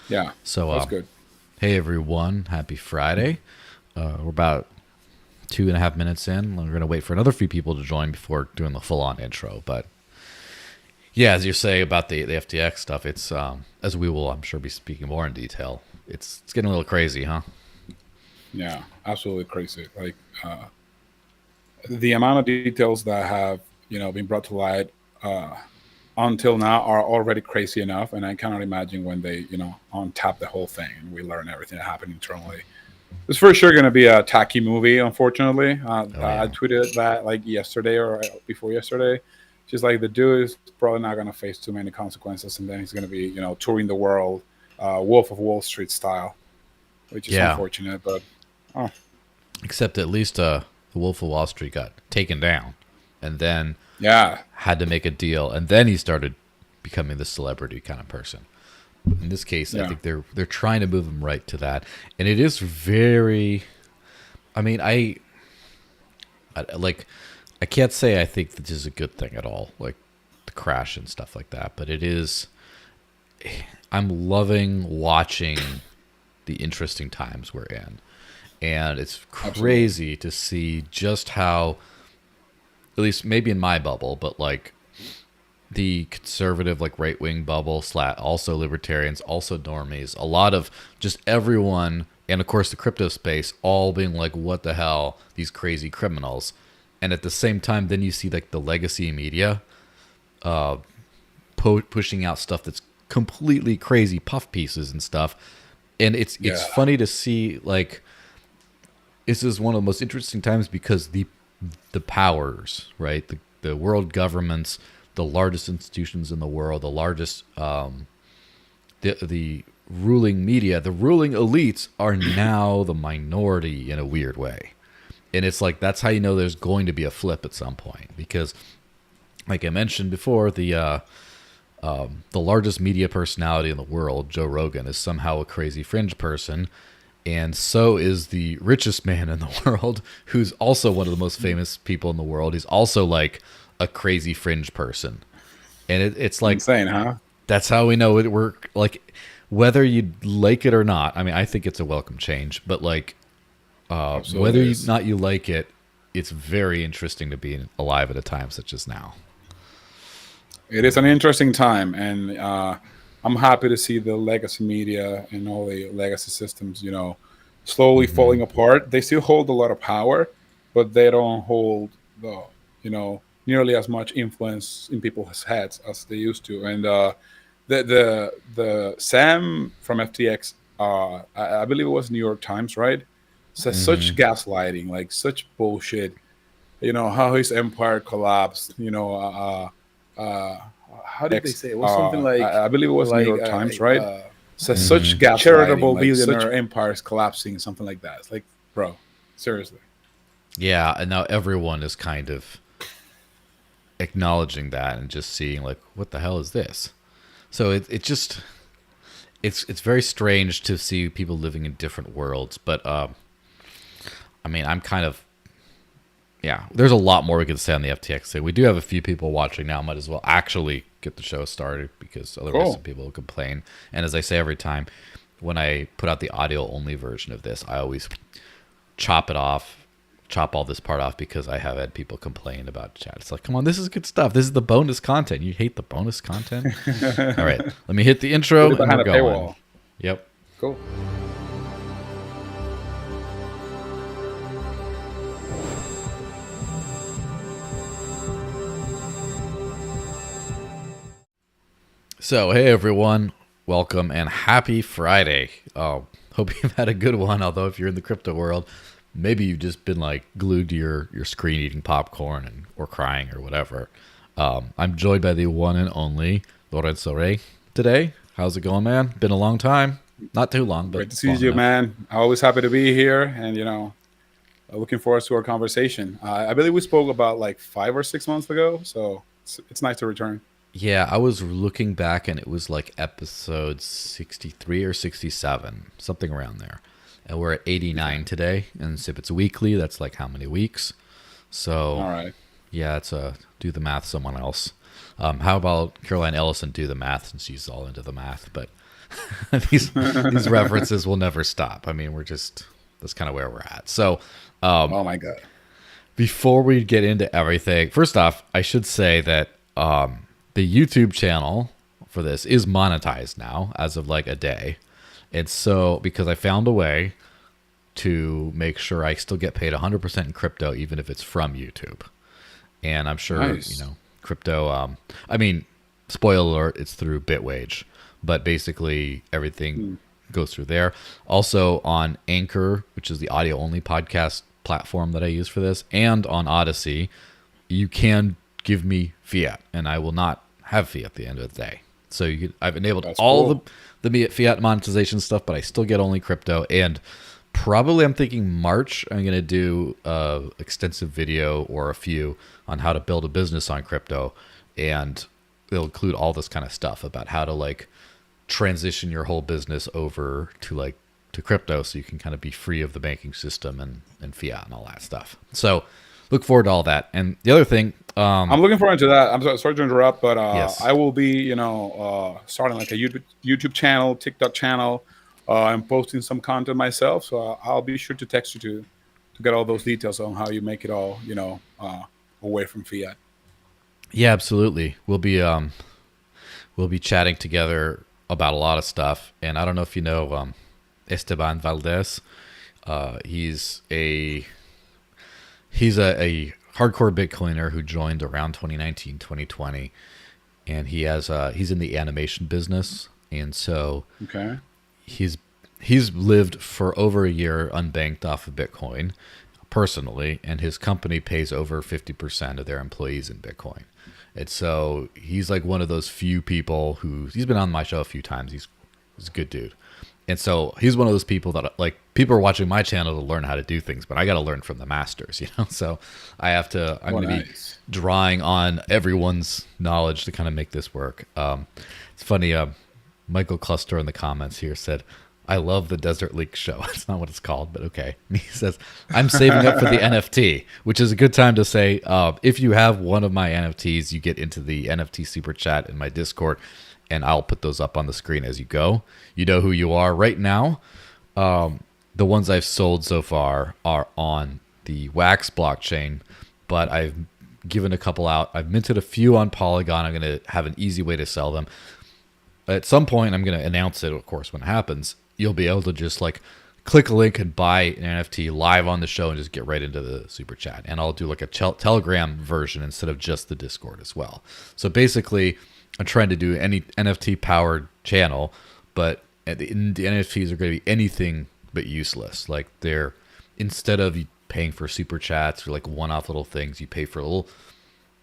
Yeah, So, that's good. hey everyone, happy Friday. We're about 2.5 minutes in. We're going to wait for another few people to join before doing the full on intro. But yeah, as you say about the FTX stuff, it's, as we will, I'm sure, be speaking more in detail, it's getting a little crazy, huh? Yeah, absolutely crazy. Like the amount of details that have been brought to light uh, until now are already crazy enough, and I cannot imagine when they untap the whole thing and we learn everything that happened internally. It's for sure going to be a tacky movie. Unfortunately, Oh, I yeah. tweeted that like yesterday or before yesterday. Just like the dude is probably not going to face too many consequences, and then he's going to be touring the world, Wolf of Wall Street style, which is Yeah. unfortunate. But oh Except at least the Wolf of Wall Street got taken down and then yeah, had to make a deal. And then he started becoming the celebrity kind of person. In this case, I yeah, think they're trying to move him right to that, and it is very. I mean, I like. I can't say I think this is a good thing at all, like the crash and stuff like that. But it is. I'm loving watching the interesting times we're in, and it's absolutely. crazy to see just how, at least maybe in my bubble, but like the conservative, like right wing bubble, also libertarians, also normies, a lot of just everyone, and of course the crypto space, all being like, what the hell, these crazy criminals. And at the same time, then you see like the legacy media pushing out stuff that's completely crazy puff pieces and stuff. And it's Yeah, funny to see like this is one of the most interesting times because the powers, right? The world governments, the largest institutions in the world, the largest the ruling media, the ruling elites are now the minority in a weird way. And it's like that's how you know there's going to be a flip at some point because like I mentioned before, the largest media personality in the world, Joe Rogan, is somehow a crazy fringe person. And so is the richest man in the world, who's also one of the most famous people in the world. He's also like a crazy fringe person. And it's like, insane, huh? that's how we know it. We're like, whether you like it or not, I mean, I think it's a welcome change, but like, whether Absolutely is. you like it, it's very interesting to be alive at a time such as now. It is an interesting time, and I'm happy to see the legacy media and all the legacy systems, slowly Hmm. falling apart. They still hold a lot of power, but they don't hold nearly as much influence in people's heads as they used to. And the Sam from FTX, I believe it was New York Times, right? Says Hmm. such gaslighting, like such bullshit. How his empire collapsed. Uh, how did they say it? It was something I believe it was New York Times, right? Says such Hmm. gaslighting, like such empires collapsing, something like that. It's like, bro, seriously. Yeah, and now everyone is kind of acknowledging that and just seeing like, what the hell is this? So it just it's very strange to see people living in different worlds. But I mean, I'm kind of yeah. There's a lot more we could say on the FTX thing. We do have a few people watching now. Might as well actually get the show started because otherwise some Cool. people will complain. And as I say every time, when I put out the audio only version of this, I always chop it off, chop all this part off because I have had people complain about chat. It's like, come on, this is good stuff. This is the bonus content. You hate the bonus content? All right, let me hit the Put intro it and we're behind a going. paywall. Yep. Cool. So, hey everyone, welcome and happy Friday. Hope you've had a good one. Although if you're in the crypto world, maybe you've just been like glued to your screen eating popcorn and or crying or whatever. I'm joined by the one and only Lorenzo Rey today. How's it going, man? Been a long time. Not too long, but Great to see long you, enough. man. Always happy to be here, and looking forward to our conversation. I believe we spoke about like 5 or 6 months ago, so it's nice to return. Yeah, I was looking back and it was like episode 63 or 67, something around there. And we're at Okay. 89 today. And if it's weekly, that's like how many weeks? So, All right. yeah, it's a do the math, someone else. How about Caroline Ellison do the math since she's all into the math? But these references will never stop. I mean, that's kind of where we're at. So, Oh my god. before we get into everything, first off, I should say that the YouTube channel for this is monetized now as of like a day. And so, because I found a way to make sure I still get paid 100% in crypto, even if it's from YouTube. And I'm sure, Nice. crypto, I mean, spoiler alert, it's through Bitwage, but basically everything goes through there. Also on Anchor, which is the audio only podcast platform that I use for this, and on Odyssey, you can give me fiat, and I will not have fiat at the end of the day. So I've enabled That's all cool. the fiat monetization stuff, but I still get only crypto. And probably I'm thinking March, I'm going to do a extensive video or a few on how to build a business on crypto. And it'll include all this kind of stuff about how to like transition your whole business over to crypto, so you can kind of be free of the banking system and fiat and all that stuff. So look forward to all that. And the other thing, I'm looking forward to that. Sorry to interrupt, but Yes. I will be, starting like a YouTube channel, TikTok channel, and posting some content myself. So I'll be sure to text you to get all those details on how you make it all, away from fiat. yeah, absolutely. We'll be chatting together about a lot of stuff. And I don't know if you know Esteban Valdez. He's a hardcore Bitcoiner who joined around 2019, 2020, and he's in the animation business, and so Okay. he's lived for over a year unbanked off of Bitcoin personally, and his company pays over 50% of their employees in Bitcoin. And so he's like one of those few people he's been on my show a few times. He's a good dude. And so he's one of those people that like people are watching my channel to learn how to do things, but I got to learn from the masters, So I'm going to be drawing on everyone's knowledge to kind of make this work. It's funny. Michael Cluster in the comments here said, I love the Desert Leak show. It's not what it's called, but okay. And he says, I'm saving up for the NFT, which is a good time to say, if you have one of my NFTs, you get into the NFT super chat in my Discord, and I'll put those up on the screen as you go. You know who you are right now. The ones I've sold so far are on the Wax blockchain, but I've given a couple out. I've minted a few on Polygon. I'm going to have an easy way to sell them. At some point, I'm going to announce it, of course, when it happens. You'll be able to just like click a link and buy an NFT live on the show and just get right into the super chat. And I'll do like a Telegram version instead of just the Discord as well. So basically, I'm trying to do any NFT powered channel, but the NFTs are going to be anything but useless. Like instead of paying for super chats or like one-off little things, you pay for a little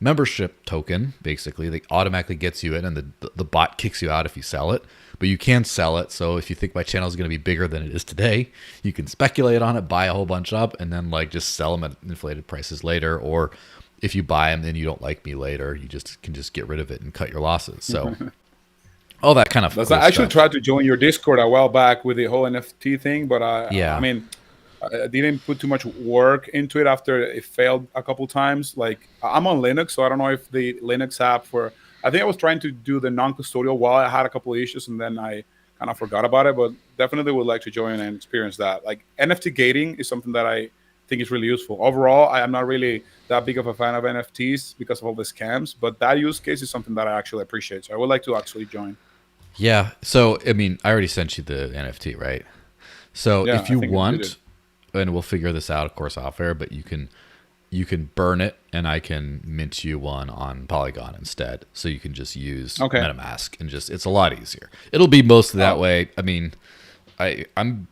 membership token. Basically, that automatically gets you in, and the bot kicks you out if you sell it. But you can sell it. So if you think my channel is going to be bigger than it is today, you can speculate on it, buy a whole bunch up, and then like just sell them at inflated prices later. Or if you buy them, then you don't like me later, you can just get rid of it and cut your losses. So all that kind of cool I actually stuff. tried to join your Discord a while back with the whole NFT thing, but Yeah. I mean, I didn't put too much work into it after it failed a couple times. Like I'm on Linux, so I don't know if the Linux app I think I was trying to do the non-custodial wallet. I had a couple of issues, and then I kind of forgot about it. But definitely would like to join and experience that. Like NFT gating is something that I think is really useful. Overall, I am not really that big of a fan of NFTs because of all the scams, but that use case is something that I actually appreciate. So I would like to actually join. Yeah. So I mean, I already sent you the NFT, right? So Yeah, if you I think want, and we'll figure this out, of course, off air, but you can burn it, and I can mint you one on Polygon instead. So you can just use MetaMask, and it's a lot easier. It'll be mostly that way. I mean, I'm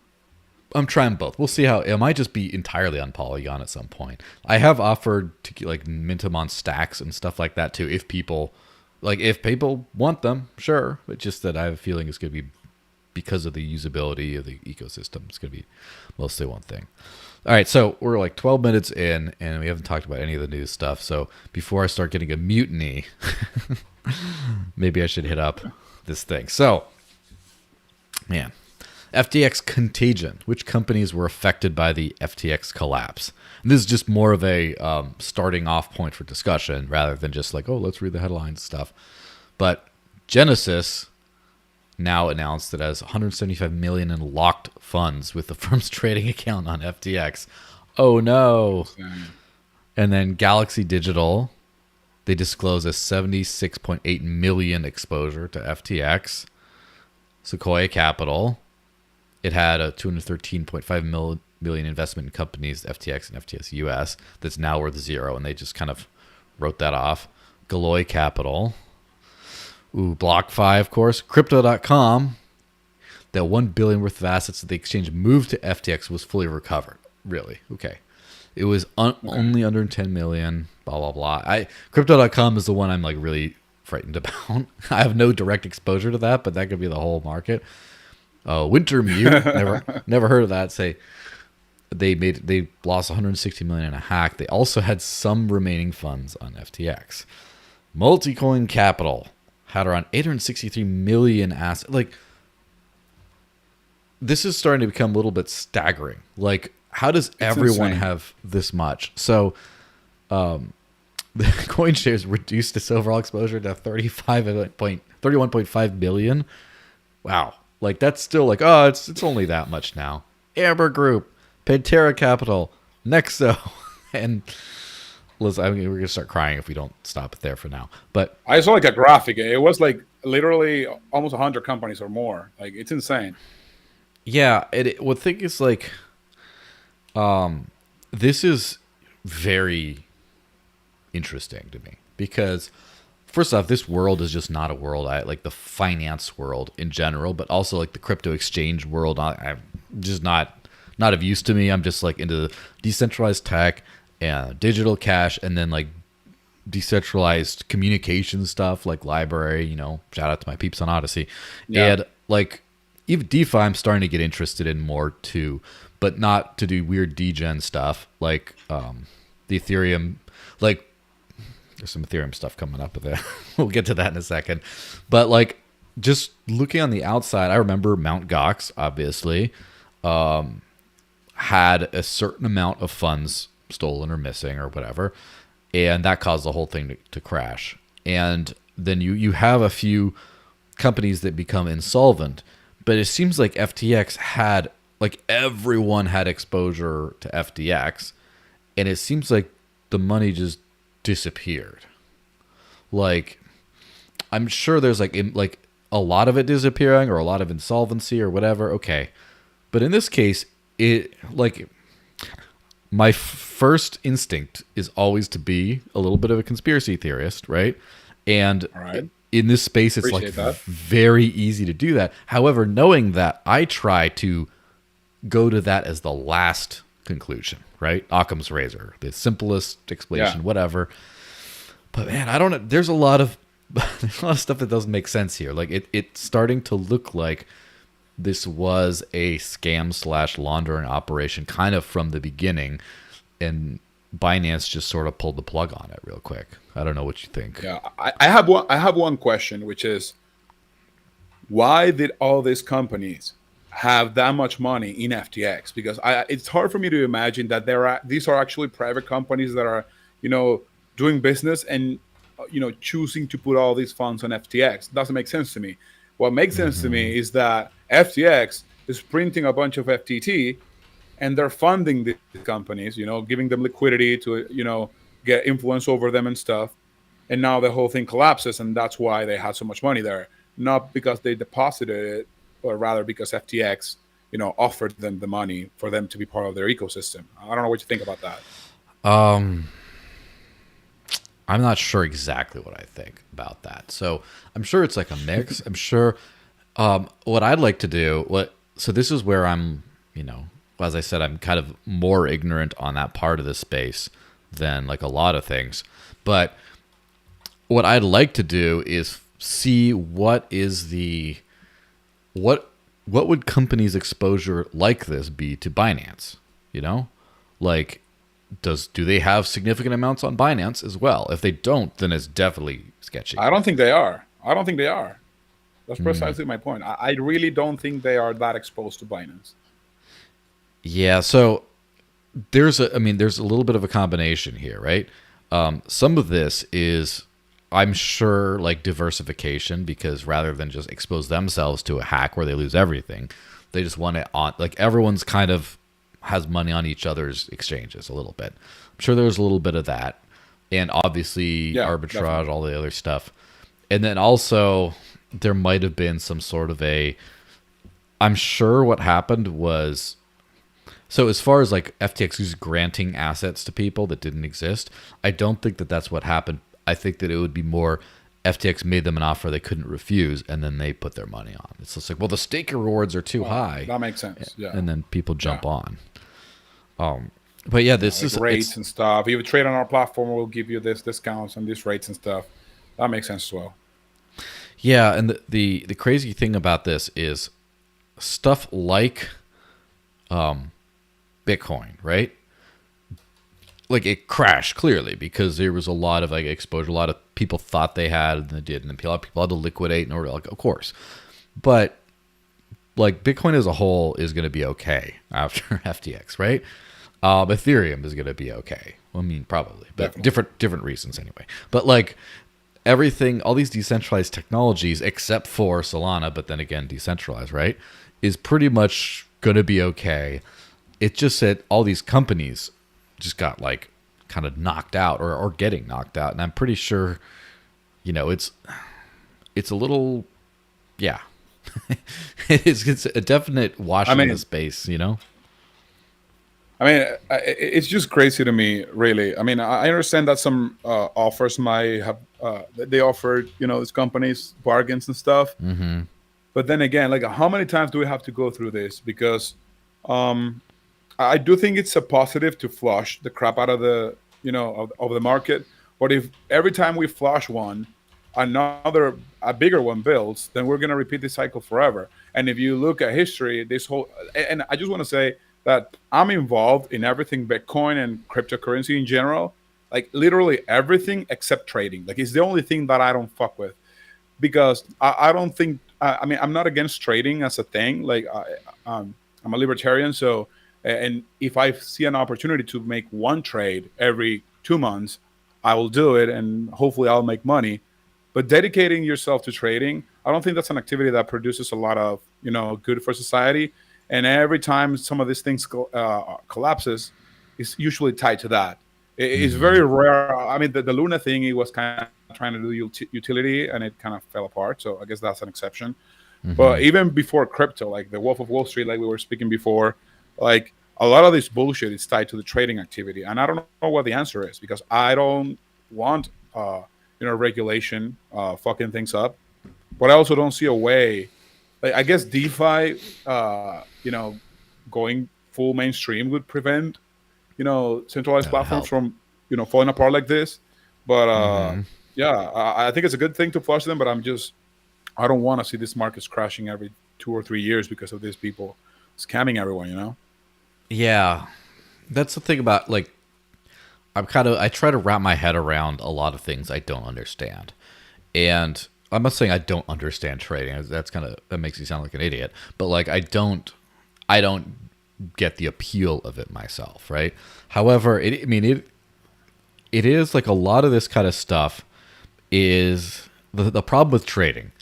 trying both. We'll see how it might just be entirely on Polygon at some point. I have offered to like mint them on stacks and stuff like that too, if people want them, sure. But just that I have a feeling it's going to be, because of the usability of the ecosystem, it's going to be mostly one thing. All right, so we're like 12 minutes in, and we haven't talked about any of the news stuff. So before I start getting a mutiny, maybe I should hit up this thing. So, man, FTX contagion. Which companies were affected by the FTX collapse? And this is just more of a starting off point for discussion rather than just like, oh, let's read the headlines stuff. But Genesis now announced it has 175 million in locked funds with the firm's trading account on FTX. Oh no. And then Galaxy Digital, they disclose a 76.8 million exposure to FTX. Sequoia Capital, it had a 213.5 million investment in companies, FTX and FTS US, that's now worth zero, and they just kind of wrote that off. Galoy Capital, BlockFi, of course, Crypto.com, that 1 billion worth of assets that the exchange moved to FTX was fully recovered. Really? Okay. It was only under 10 million, blah, blah, blah. Crypto.com is the one I'm like really frightened about. I have no direct exposure to that, but that could be the whole market. Wintermute, never heard of that. Say they lost 160 million in a hack. They also had some remaining funds on FTX. Multicoin Capital had around 863 million assets. Like, this is starting to become a little bit staggering. Like, how does everyone have this much? So, the CoinShares reduced its overall exposure to 31.5 billion. Wow. Like, that's still like, oh, it's only that much now. Amber Group, Pantera Capital, Nexo, and listen, I mean, we're gonna start crying if we don't stop it there for now. But I saw like a graphic. It was like literally almost 100 companies or more. Like, it's insane. Yeah, what thing is like, this is very interesting to me because, first off, this world is just not a world I like. The finance world in general, but also like the crypto exchange world. I'm just not of use to me. I'm just like into the decentralized tech and digital cash, and then like decentralized communication stuff like library. You know, shout out to my peeps on Odyssey, and like even DeFi. I'm starting to get interested in more too, but not to do weird degen stuff like the Ethereum. Like, there's some Ethereum stuff coming up with that. We'll get to that in a second. But like, just looking on the outside, I remember Mt. Gox, obviously, had a certain amount of funds stolen or missing or whatever, and that caused the whole thing to crash. And then you have a few companies that become insolvent, but it seems like FTX had, like, everyone had exposure to FTX, and it seems like the money just disappeared. Like, I'm sure there's like a lot of it disappearing or a lot of insolvency or whatever. Okay, but in this case, it like my first instinct is always to be a little bit of a conspiracy theorist, right? And in this space, it's like very easy to do that. However, knowing that, I try to go to that as the last conclusion, right? Occam's razor, the simplest explanation, whatever. But man, I don't know. There's a lot of stuff that doesn't make sense here. Like, it's starting to look like this was a scam / laundering operation kind of from the beginning, and Binance just sort of pulled the plug on it real quick. I don't know what you think. Yeah, I have one question, which is, why did all these companies have that much money in FTX? Because it's hard for me to imagine that these are actually private companies that are, doing business and, choosing to put all these funds on FTX. Doesn't make sense to me. What makes sense to me is that FTX is printing a bunch of FTT, and they're funding these companies, giving them liquidity to, get influence over them and stuff. And now the whole thing collapses, and that's why they had so much money there. Not because they deposited it, or rather because FTX, offered them the money for them to be part of their ecosystem. I don't know what you think about that. I'm not sure exactly what I think about that. So I'm sure it's like a mix. I'm sure what I'd like to do, so this is where I'm, as I said, I'm kind of more ignorant on that part of the space than like a lot of things. But what I'd like to do is see what would companies' exposure like this be to Binance? Like, do they have significant amounts on Binance as well? If they don't, then it's definitely sketchy. I don't think they are. That's precisely my point. I really don't think they are that exposed to Binance. Yeah, so there's a little bit of a combination here, right? Some of this is I'm sure like diversification, because rather than just expose themselves to a hack where they lose everything, they just want it on, like everyone's kind of has money on each other's exchanges a little bit. I'm sure there's a little bit of that. And obviously arbitrage, definitely. All the other stuff. And then also there might have been some sort of I'm sure what happened was, so as far as like FTX is granting assets to people that didn't exist, I don't think that that's what happened. I think that it would be more FTX made them an offer they couldn't refuse, and then they put their money on. It's just like, well, the staking rewards are too high. That makes sense. Yeah. And then people jump on. But yeah, this is rates and stuff. If you trade on our platform, we'll give you this discounts and these rates and stuff. That makes sense as well. Yeah, and the crazy thing about this is stuff like Bitcoin, right? Like it crashed clearly because there was a lot of like exposure. A lot of people thought they had and they didn't, and a lot of people had to liquidate in order. Like, of course, but like Bitcoin as a whole is going to be okay after FTX, right? Ethereum is going to be okay. Well, I mean, probably, but definitely. different reasons anyway. But like everything, all these decentralized technologies, except for Solana, but then again, decentralized, right, is pretty much going to be okay. It's just that all these companies just got like kind of knocked out or getting knocked out. And I'm pretty sure, you know, it's a little, yeah, it's a definite washing of the space, you know? I mean, it's just crazy to me, really. I mean, I understand that some offers might have, they offered, you know, these companies bargains and stuff. Mm-hmm. But then again, like how many times do we have to go through this? Because I do think it's a positive to flush the crap out of the, you know, of the market. But if every time we flush one, a bigger one builds, then we're going to repeat this cycle forever. And if you look at history, this whole, and I just want to say that I'm involved in everything Bitcoin and cryptocurrency in general, like literally everything except trading. Like it's the only thing that I don't fuck with, because I don't think, I mean, I'm not against trading as a thing. Like I'm a libertarian. So, and if I see an opportunity to make one trade every 2 months, I will do it, and hopefully I'll make money. But dedicating yourself to trading, I don't think that's an activity that produces a lot of, you know, good for society. And every time some of these things collapses, it's usually tied to that. It's very rare. I mean, the Luna thing, it was kind of trying to do utility, and it kind of fell apart. So I guess that's an exception. Mm-hmm. But even before crypto, like the Wolf of Wall Street, like we were speaking before, like a lot of this bullshit is tied to the trading activity. And I don't know what the answer is, because I don't want, you know, regulation fucking things up. But I also don't see a way. Like, I guess DeFi, you know, going full mainstream would prevent, you know, centralized platforms from, you know, falling apart like this. But yeah, I think it's a good thing to flush them. But I don't want to see these markets crashing every 2 or 3 years because of these people scamming everyone, you know? Yeah, that's the thing about, like, I try to wrap my head around a lot of things I don't understand. And I'm not saying I don't understand trading. That makes you sound like an idiot. But like I don't get the appeal of it myself, right? However, it is like a lot of this kind of stuff is the problem with trading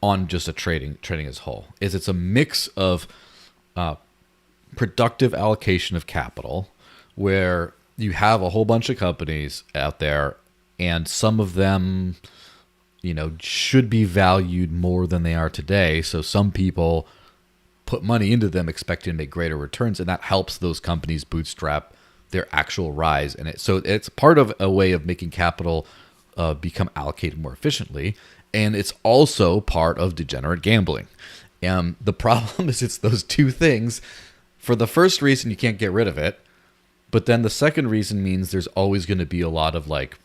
on just a trading as a whole is it's a mix of productive allocation of capital, where you have a whole bunch of companies out there, and some of them, you know, should be valued more than they are today. So some people put money into them expecting to make greater returns, and that helps those companies bootstrap their actual rise. And so it's part of a way of making capital become allocated more efficiently. And it's also part of degenerate gambling. And the problem is it's those two things. For the first reason, you can't get rid of it. But then the second reason means there's always going to be a lot of, like,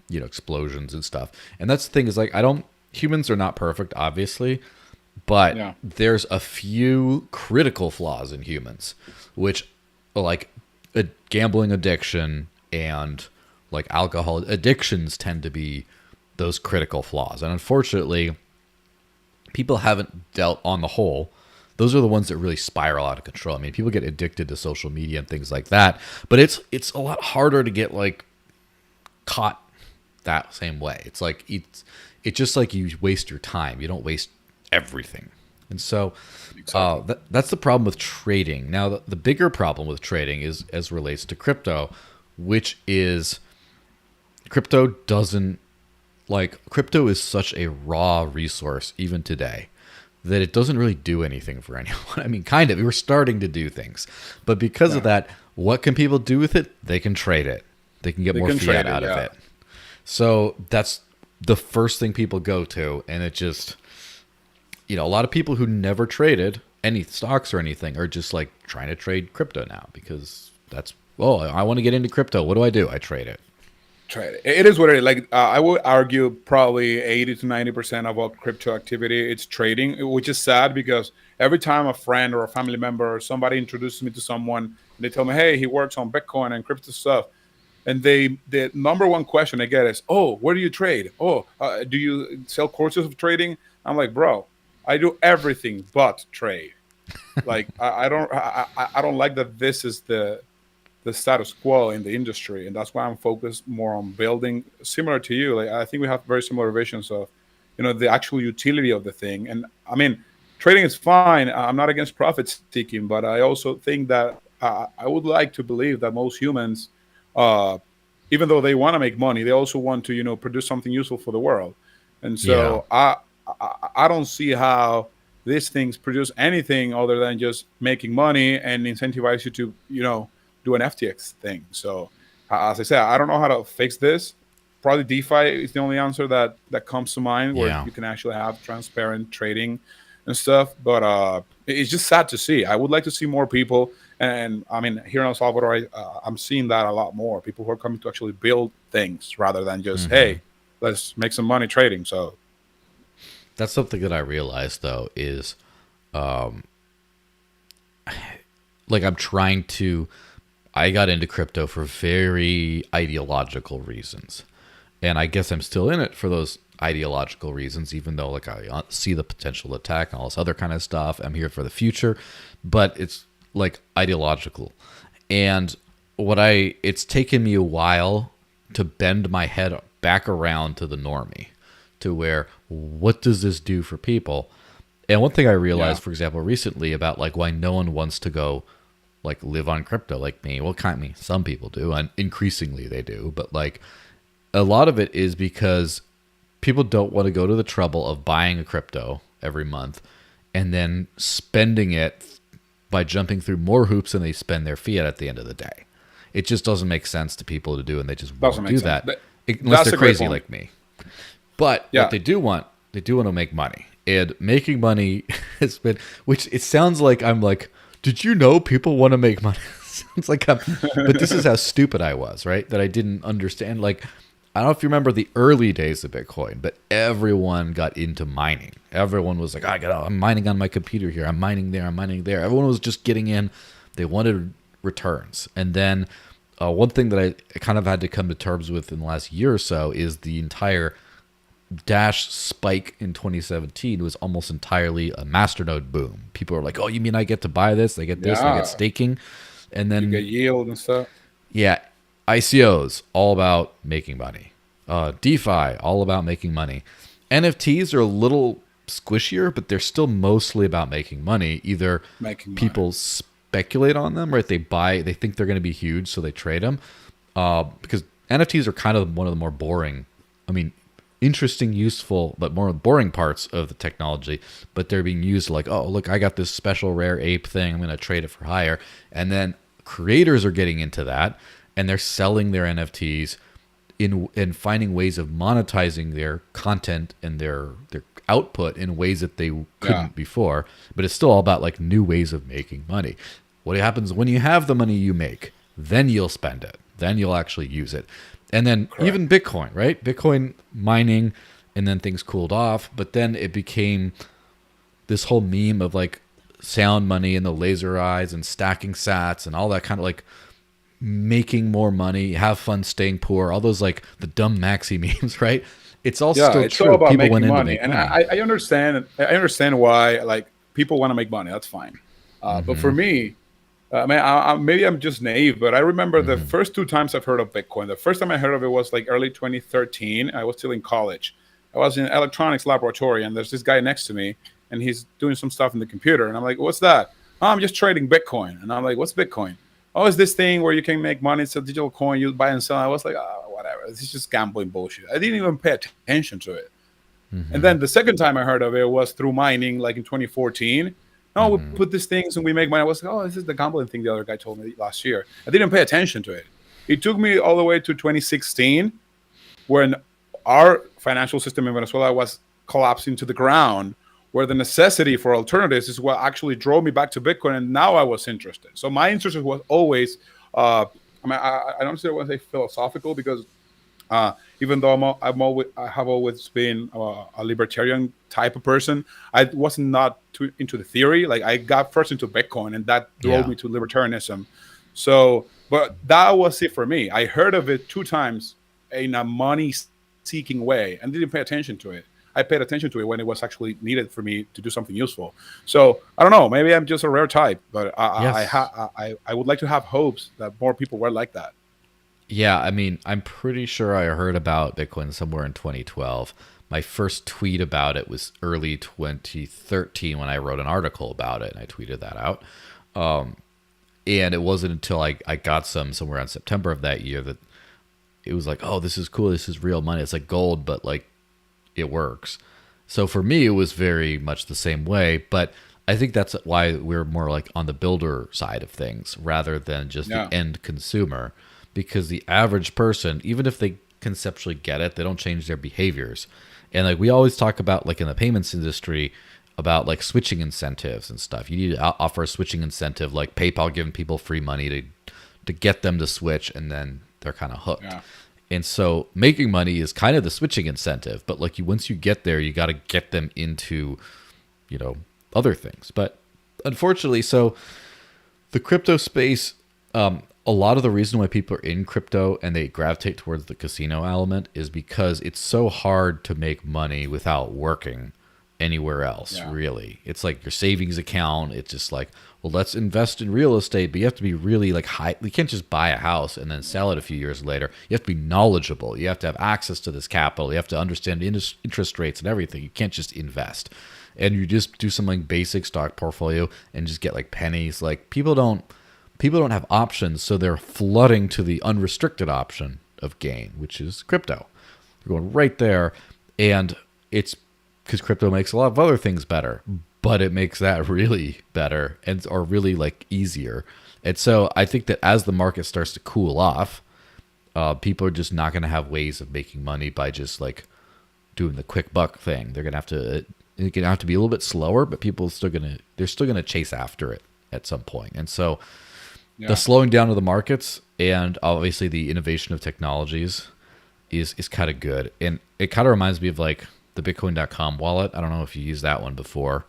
you know, explosions and stuff. And that's the thing, is like, humans are not perfect, obviously, but there's a few critical flaws in humans, which, like, a gambling addiction and like alcohol addictions tend to be those critical flaws. And unfortunately, people haven't dealt, on the whole, those are the ones that really spiral out of control. I mean, people get addicted to social media and things like that, but it's a lot harder to get, like, caught that same way. It's like it's just like you waste your time. You don't waste everything. And so that's the problem with trading. Now, the bigger problem with trading is as relates to crypto, which is crypto is such a raw resource even today that it doesn't really do anything for anyone. I mean, kind of. We're starting to do things. But because of that, what can people do with it? They can trade it. They can get more fiat out of it. So that's the first thing people go to. And it just, a lot of people who never traded any stocks or anything are just like trying to trade crypto now because I want to get into crypto. What do? I trade it. Trade it is what it is. Like I would argue probably 80 to 90% of all crypto activity, it's trading, which is sad because every time a friend or a family member or somebody introduces me to someone and they tell me, hey, he works on Bitcoin and crypto stuff. And the number one question I get is, oh, where do you trade? Oh, do you sell courses of trading? I'm like, bro, I do everything but trade. Like I don't like that this is the status quo in the industry, and that's why I'm focused more on building. Similar to you, like I think we have very similar visions of, the actual utility of the thing. And I mean, trading is fine. I'm not against profit seeking, but I also think that I would like to believe that most humans, even though they want to make money, they also want to, produce something useful for the world. And so I don't see how these things produce anything other than just making money and incentivize you to, do an FTX thing. So as I said, I don't know how to fix this. Probably DeFi is the only answer that comes to mind where you can actually have transparent trading and stuff. But it's just sad to see. I would like to see more people. And I mean, here in El Salvador, I'm seeing that a lot more. People who are coming to actually build things rather than just, hey, let's make some money trading. So that's something that I realized, though, is I got into crypto for very ideological reasons. And I guess I'm still in it for those ideological reasons, even though I see the potential attack and all this other kind of stuff. I'm here for the future, but it's ideological. And it's taken me a while to bend my head back around to the normie, to where, what does this do for people? And one thing I realized, for example, recently about why no one wants to go live on crypto like me. Well, kind of me. Some people do, and increasingly they do. But a lot of it is because people don't want to go to the trouble of buying a crypto every month and then spending it by jumping through more hoops than they spend their fiat at the end of the day. It just doesn't make sense to people to do, and they just won't do that unless they're crazy like me. But what they do want to make money, and making money has been. Which it sounds like I'm like. Did you know people want to make money? Sounds like but this is how stupid I was, right? That I didn't understand. I don't know if you remember the early days of Bitcoin, but everyone got into mining. Everyone was like, I'm mining on my computer here. I'm mining there. I'm mining there. Everyone was just getting in. They wanted returns. And then one thing that I kind of had to come to terms with in the last year or so is the entire Dash spike in 2017 was almost entirely a masternode boom. People are like, oh, you mean I get to buy this? I get this. I get staking. And then you get yield and stuff. Yeah. ICOs, all about making money. DeFi, all about making money. NFTs are a little squishier, but they're still mostly about making money. Either people speculate on them, right? They think they're going to be huge, so they trade them. Because NFTs are kind of one of the more boring, interesting, useful, but more boring parts of the technology, but they're being used oh, look, I got this special rare ape thing. I'm going to trade it for higher. And then creators are getting into that, and they're selling their NFTs in finding ways of monetizing their content and their output in ways that they couldn't before. But it's still all about new ways of making money. What happens when you have the money you make? Then you'll spend it. Then you'll actually use it. And then even Bitcoin, right? Bitcoin mining, and then things cooled off. But then it became this whole meme of sound money and the laser eyes and stacking sats and all that kind of making more money, have fun staying poor, all those the dumb maxi memes, right? It's all still it's true. all about People making went in money. to make And money. I understand why people want to make money. That's fine. But for me, maybe I'm just naive, but I remember the Hmm. first two times I've heard of Bitcoin. The first time I heard of it was like early 2013. I was still in college. I was in electronics laboratory, and there's this guy next to me, and he's doing some stuff in the computer, and I'm like, "What's that?" "Oh, I'm just trading Bitcoin." And I'm like, "What's Bitcoin?" "Oh, it's this thing where you can make money. It's a digital coin you buy and sell." I was like, "Oh, whatever. This is just gambling bullshit." I didn't even pay attention to it. And Hmm. then the second time I heard of it was through mining, like in 2014. No, we Hmm. put these things and we make money. I was like, oh, this is the gambling thing the other guy told me last year. I didn't pay attention to it. It took me all the way to 2016 when our financial system in Venezuela was collapsing to the ground, where the necessity for alternatives is what actually drove me back to Bitcoin. And now I was interested. So my interest was always, I don't say I want to say philosophical because even though I have always been a libertarian type of person, I wasn't not too into the theory. Like I got first into Bitcoin, and that drove Yeah. me to libertarianism. So, but that was it for me. I heard of it two times in a money-seeking way, and didn't pay attention to it. I paid attention to it when it was actually needed for me to do something useful. So I don't know. Maybe I'm just a rare type, but Yes. I would like to have hopes that more people were like that. Yeah, I mean, I'm pretty sure I heard about Bitcoin somewhere in 2012. My first tweet about it was early 2013 when I wrote an article about it and I tweeted that out. And it wasn't until I got somewhere in September of that year that it was like, oh, this is cool. This is real money. It's like gold, but like it works. So for me, it was very much the same way. But I think that's why we're more like on the builder side of things rather than just the Yeah. end consumer. Because the average person, even if they conceptually get it, they don't change their behaviors. And like we always talk about, like in the payments industry, about like switching incentives and stuff. You need to offer a switching incentive, like PayPal giving people free money to get them to switch, and then they're kind of hooked. Yeah. And so making money is kind of the switching incentive, but like you once you get there, you got to get them into, you know, other things. But unfortunately, so the crypto space, a lot of the reason why people are in crypto and they gravitate towards the casino element is because it's so hard to make money without working anywhere else, Yeah. really. It's like your savings account. It's just like, well, let's invest in real estate, but you have to be really like high. You can't just buy a house and then sell it a few years later. You have to be knowledgeable. You have to have access to this capital. You have to understand interest rates and everything. You can't just invest. And you just do something like basic stock portfolio and just get like pennies. Like people don't have options, so they're flooding to the unrestricted option of gain, which is crypto. They're going right there, and it's because crypto makes a lot of other things better, but it makes that really better and or really like easier. And so I think that as the market starts to cool off, people are just not going to have ways of making money by just like doing the quick buck thing. They're going to have to. It's going to have to be a little bit slower, but they're still gonna chase after it at some point. And so the Yeah. slowing down of the markets and obviously the innovation of technologies is kind of good. And it kind of reminds me of like the Bitcoin.com wallet. I don't know if you used that one before,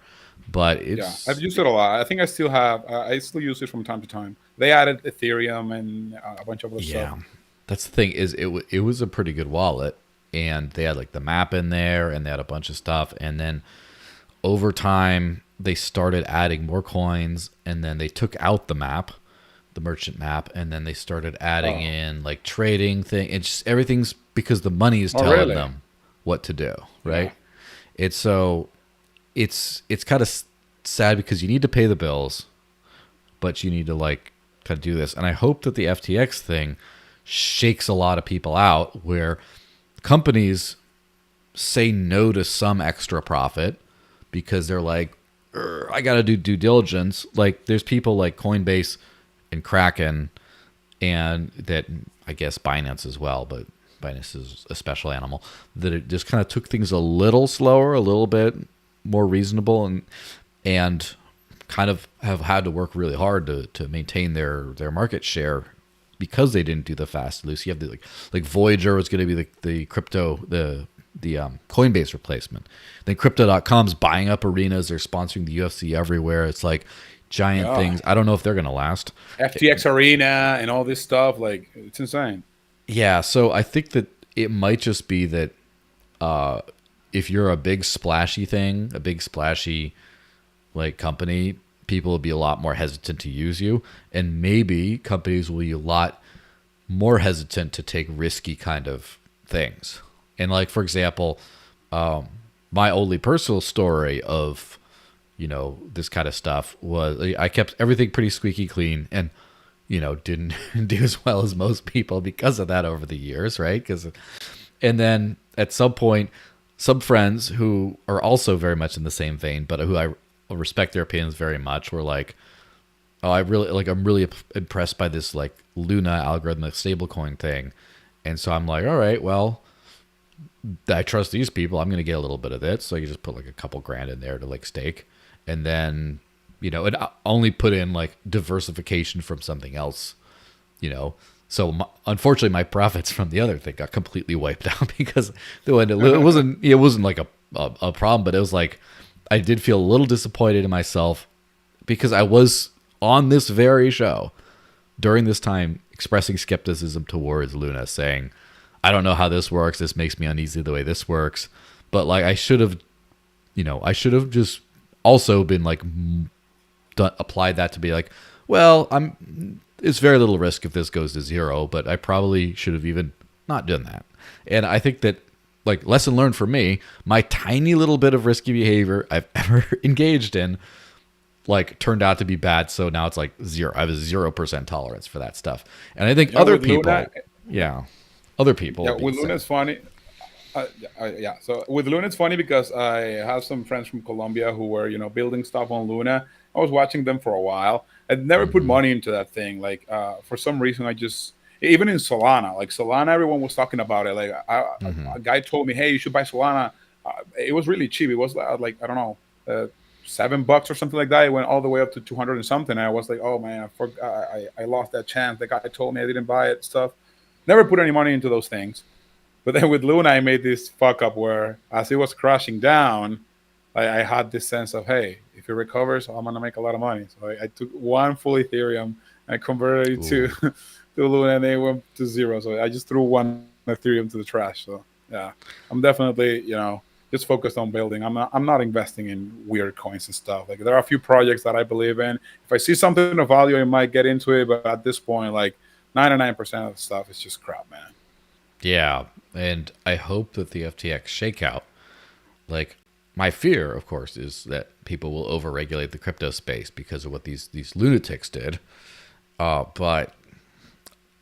but Yeah, I've it's used it a lot. I think I still have. I still use it from time to time. They added Ethereum and a bunch of other stuff. yeah. That's the thing is it was a pretty good wallet, and they had like the map in there and they had a bunch of stuff, and then over time they started adding more coins, and then they took out the map, the merchant map, and then they started adding Oh, in like trading thing. It's just everything's because the money is oh, telling really? them what to do, Yeah, right? It's so it's kind of sad because you need to pay the bills, but you need to like kind of do this. And I hope that the FTX thing shakes a lot of people out where companies say no to some extra profit because they're like, I got to do due diligence. Like there's people like Coinbase and Kraken and that I guess Binance as well, but Binance is a special animal that it just kind of took things a little slower, a little bit more reasonable and kind of have had to work really hard to maintain their market share because they didn't do the fast and loose. You have the like Voyager was going to be the crypto the Coinbase replacement. Then Crypto.com's buying up arenas. They're sponsoring the UFC everywhere. It's like giant yeah. things. I don't know if they're going to last. FTX Arena and all this stuff. Like it's insane. Yeah, so I think that it might just be that if you're a big splashy thing, a big splashy like company, people will be a lot more hesitant to use you, and maybe companies will be a lot more hesitant to take risky kind of things. And like, for example, my only personal story of, this kind of stuff was I kept everything pretty squeaky clean, and didn't do as well as most people because of that over the years, right? And then at some point, some friends who are also very much in the same vein, but who I respect their opinions very much, were like, "Oh, I'm really impressed by this like Luna algorithmic stablecoin thing," and so I'm like, "All right, well, I trust these people. I'm going to get a little bit of it." So you just put like a couple grand in there to like stake, and then and I only put in like diversification from something else, So unfortunately, my profits from the other thing got completely wiped out because it wasn't like a problem, but it was like I did feel a little disappointed in myself because I was on this very show during this time expressing skepticism towards Luna, saying, "I don't know how this works. This makes me uneasy the way this works." But like I should have just also been like applied that to be like, well, it's very little risk if this goes to zero, but I probably should have even not done that. And I think that, like, lesson learned for me, my tiny little bit of risky behavior I've ever engaged in, like, turned out to be bad. So now it's like zero. I have a 0% tolerance for that stuff. And I think other people, other people. Yeah, with Luna, it's funny. So with Luna, it's funny because I have some friends from Colombia who were, building stuff on Luna. I was watching them for a while. I'd never put money into that thing. Like, for some reason, even in Solana, like Solana, everyone was talking about it. Like, a guy told me, "Hey, you should buy Solana." It was really cheap. It was like, I don't know, $7 or something like that. It went all the way up to 200 and something. And I was like, "Oh man, I lost that chance." The guy told me I didn't buy it. Stuff. Never put any money into those things. But then with Luna, I made this fuck up where as it was crashing down, I had this sense of, hey, if it recovers, I'm gonna make a lot of money. So I took one full Ethereum and I converted it to Luna, and they went to zero. So I just threw one Ethereum to the trash. So yeah, I'm definitely just focused on building. I'm not investing in weird coins and stuff. Like there are a few projects that I believe in. If I see something of value, I might get into it. But at this point, like 99% of the stuff is just crap, man. Yeah, and I hope that the FTX shakeout, like my fear, of course, is that people will overregulate the crypto space because of what these lunatics did. But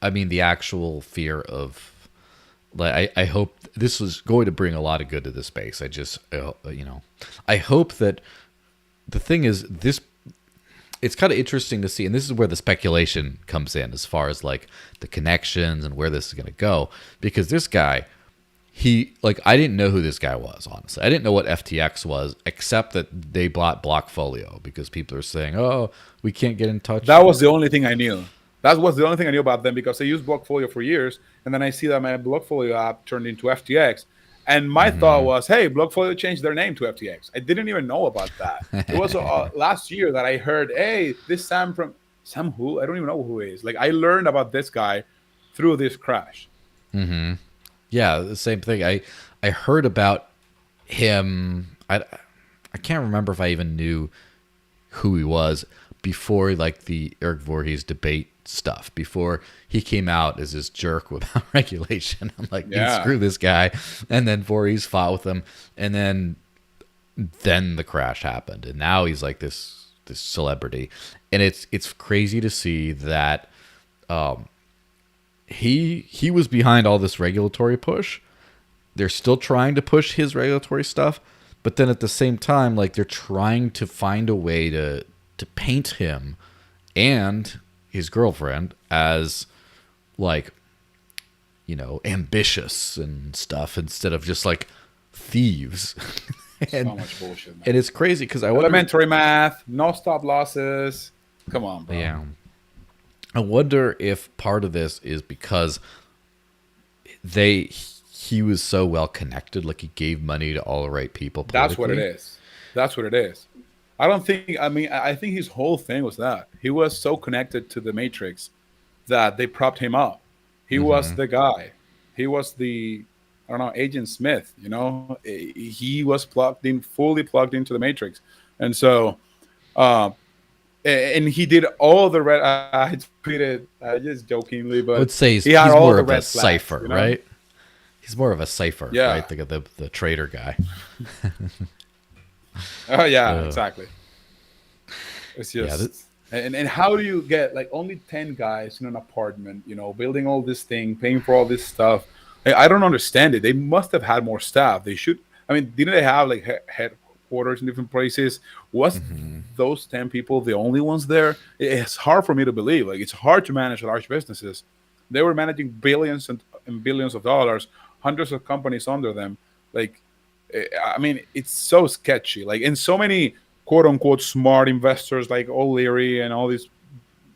I mean, the actual fear of, like, I hope this was going to bring a lot of good to the space. I just, I hope that the thing is this. It's kind of interesting to see, and this is where the speculation comes in as far as like the connections and where this is going to go, because this guy, I didn't know who this guy was, honestly. I didn't know what FTX was, except that they bought Blockfolio because people are saying, "Oh, we can't get in touch." That was the only thing I knew. That was the only thing I knew about them because I used Blockfolio for years, and then I see that my Blockfolio app turned into FTX. And my thought was, hey, Blockfolio changed their name to FTX. I didn't even know about that. It was last year that I heard, hey, this Sam who? I don't even know who he is. Like, I learned about this guy through this crash. Mm-hmm. Yeah, the same thing. I heard about him. I can't remember if I even knew who he was before, like, the Eric Voorhees debate stuff, before he came out as this jerk without regulation. I'm like, screw this guy. And then Voorhees fought with him, and then the crash happened, and now he's like this celebrity. And it's crazy to see that he was behind all this regulatory push. They're still trying to push his regulatory stuff, but then at the same time, like, they're trying to find a way to paint him and his girlfriend as, like, ambitious and stuff instead of just like thieves. And, so much bullshit, man. And it's crazy because elementary math, no stop losses. Come on, bro. Yeah. I wonder if part of this is because he was so well connected, like he gave money to all the right people politically. That's what it is. I think his whole thing was that he was so connected to the Matrix that they propped him up. He was the guy. He was the, I don't know, Agent Smith, he was fully plugged into the Matrix. And so and he did all the red. I tweeted just jokingly, I would but say he had he's all more the of a red flags, cipher, you know? right? He's more of a cipher, Yeah. right? The trader guy. Oh yeah, exactly. It's Yeah, just and how do you get like only 10 guys in an apartment, you know, building all this thing, paying for all this stuff? I don't understand it. They must have had more staff. They should. I mean, didn't they have like headquarters in different places? Was those 10 people the only ones there? It's hard for me to believe. Like it's hard to manage large businesses. They were managing billions and billions of dollars, hundreds of companies under them. Like I mean, it's so sketchy. Like, and so many quote unquote smart investors like O'Leary and all these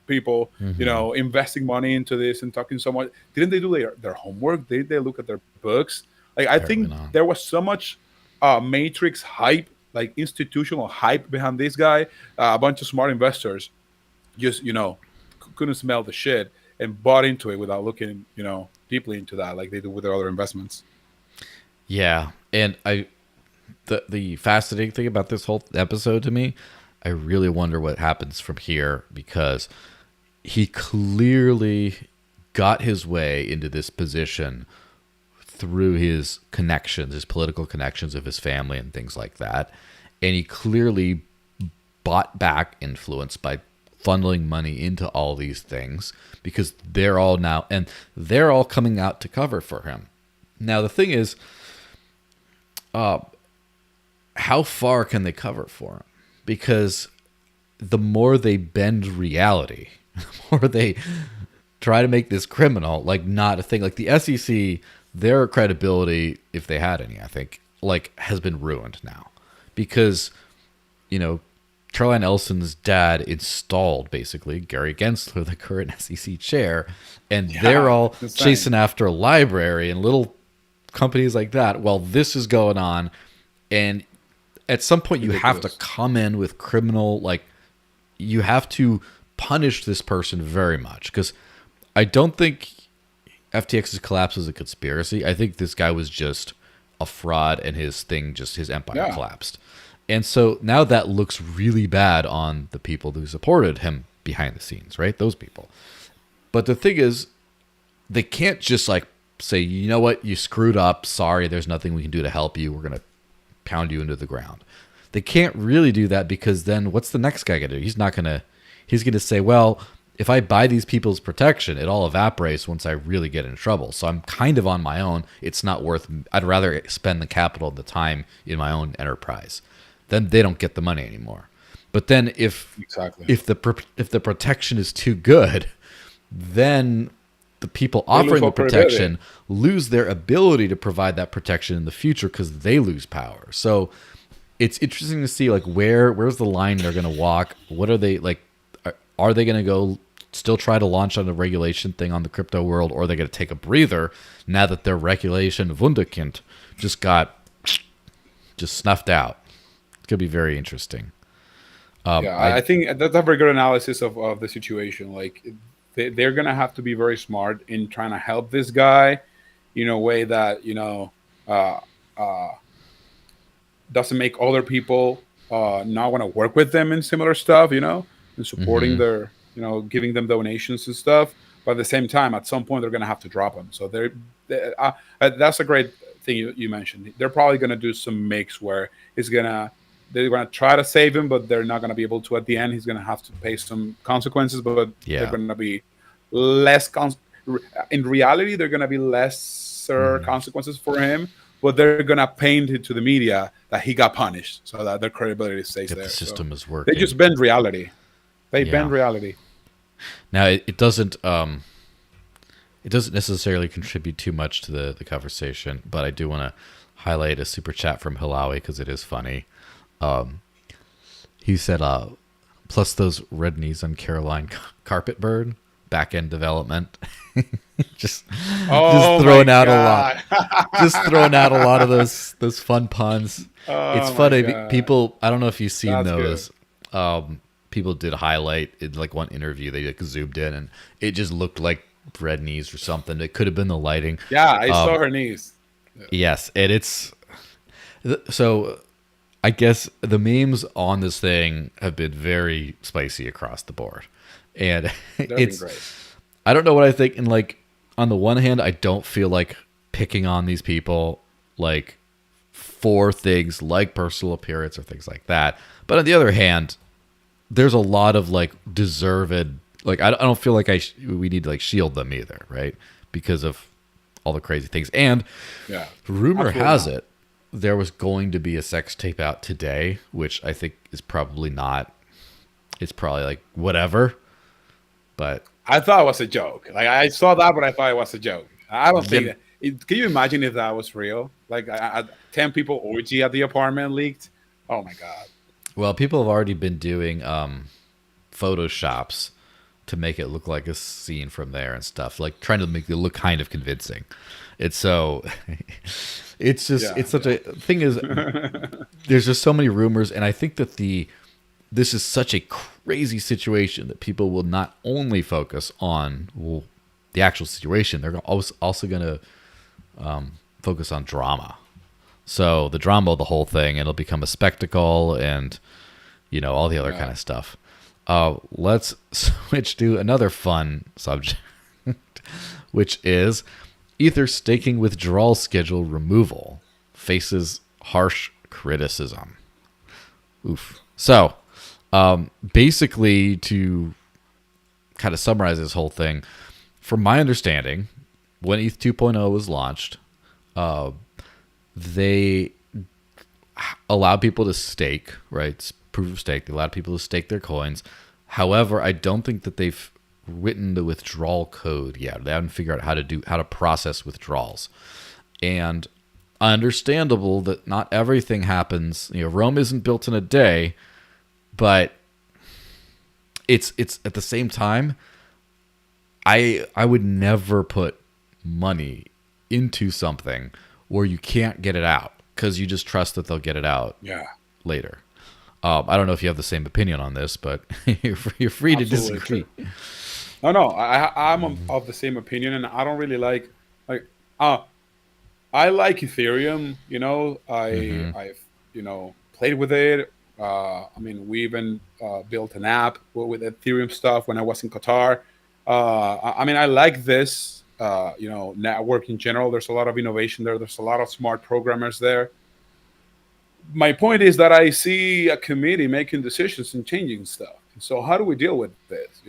people, you know, investing money into this and talking so much. Didn't they do their homework? Did they look at their books? Like, I apparently think not. there was so much Matrix hype, like institutional hype behind this guy. A bunch of smart investors just, you know, couldn't smell the shit and bought into it without looking, you know, deeply into that like they do with their other investments. Yeah, and the fascinating thing about this whole episode to me, I really wonder what happens from here because he clearly got his way into this position through his connections, his political connections of his family and things like that. And he clearly bought back influence by funneling money into all these things because they're all coming out to cover for him. Now, the thing is, how far can they cover for him? Because the more they bend reality, the more they try to make this criminal like not a thing. Like the SEC, their credibility, if they had any, I think, like has been ruined now because, you know, Caroline Elson's dad installed basically Gary Gensler, the current SEC chair, and they're all chasing after a library and little companies like that. Well, this is going on, and at some point you have to come in with criminal, like you have to punish this person very much because I don't think FTX's collapse was a conspiracy. I think this guy was just a fraud and his empire collapsed. And so now that looks really bad on the people who supported him behind the scenes, right? Those people. But the thing is, they can't just like say, you know what, you screwed up. Sorry, there's nothing we can do to help you. We're going to pound you into the ground. They can't really do that because then what's the next guy going to do? He's going to say, well, if I buy these people's protection, it all evaporates once I really get in trouble. So I'm kind of on my own. It's not worth, I'd rather spend the capital and the time in my own enterprise. Then they don't get the money anymore. But then if the protection is too good, then the people offering the protection lose their ability to provide that protection in the future because they lose power. So it's interesting to see like where's the line they're going to walk. What are they like? Are they going to go still try to launch on a regulation thing on the crypto world, or are they going to take a breather now that their regulation Wunderkind just snuffed out? It's going to be very interesting. I think that's a very good analysis of the situation. Like they're going to have to be very smart in trying to help this guy in a way that, you know, doesn't make other people not want to work with them in similar stuff, you know, and supporting their, you know, giving them donations and stuff. But at the same time, at some point, they're going to have to drop them. So that's a great thing you mentioned. They're probably going to do some mix where they're going to try to save him, but they're not going to be able to at the end. He's going to have to pay some consequences, but they're going to be less. In reality, they're going to be lesser consequences for him, but they're going to paint it to the media that he got punished so that their credibility stays there. The system is working. They just bend reality. They bend reality. Now, it doesn't necessarily contribute too much to the conversation, but I do want to highlight a super chat from Hilawe because it is funny. He said, plus those red knees on Caroline Carpetbird, back-end development. just throwing out a lot. Just throwing out a lot of those fun puns. It's funny. People, I don't know if you've seen those. People did highlight in like one interview. They like zoomed in and it just looked like red knees or something. It could have been the lighting. Yeah, I saw her knees. Yes, and it's so I guess the memes on this thing have been very spicy across the board. And They've been great. I don't know what I think. And like, on the one hand, I don't feel like picking on these people, like, for things like personal appearance or things like that. But on the other hand, there's a lot of like deserved, like, I don't feel like we need to like shield them either, right? Because of all the crazy things. And Yeah, rumor has not. it there was going to be a sex tape out today, which I think is probably not. It's probably like whatever. But I thought it was a joke. Like I saw that, but I thought it was a joke. I don't think then, that. Can you imagine if that was real? Like 10 people orgy at the apartment leaked. Oh my god. well, people have already been doing photoshops to make it look like a scene from there and stuff, like trying to make it look kind of convincing. It's so it's just Yeah, it's such a thing is there's just so many rumors, and I think that this is such a crazy situation that people will not only focus on the actual situation, they're also going to focus on drama. So the drama of the whole thing, it'll become a spectacle, and all the other kind of stuff. Let's switch to another fun subject, which is Ether staking withdrawal schedule removal faces harsh criticism. Oof. So, basically, to kind of summarize this whole thing, from my understanding, when ETH 2.0 was launched, they allowed people to stake, right? It's proof of stake. They allowed people to stake their coins. However, I don't think that they've written the withdrawal code yet. They haven't figured out how to process withdrawals. And understandable that not everything happens. Rome isn't built in a day, but it's at the same time, I would never put money into something where you can't get it out because you just trust that they'll get it out later. I don't know if you have the same opinion on this, but you're free to disagree. True. No, I'm of the same opinion, and I don't really like I like Ethereum. I've played with it. I mean, we even built an app with Ethereum stuff when I was in Qatar. I mean, I like this. Network in general. There's a lot of innovation there. There's a lot of smart programmers there. My point is that I see a committee making decisions and changing stuff. So how do we deal with this?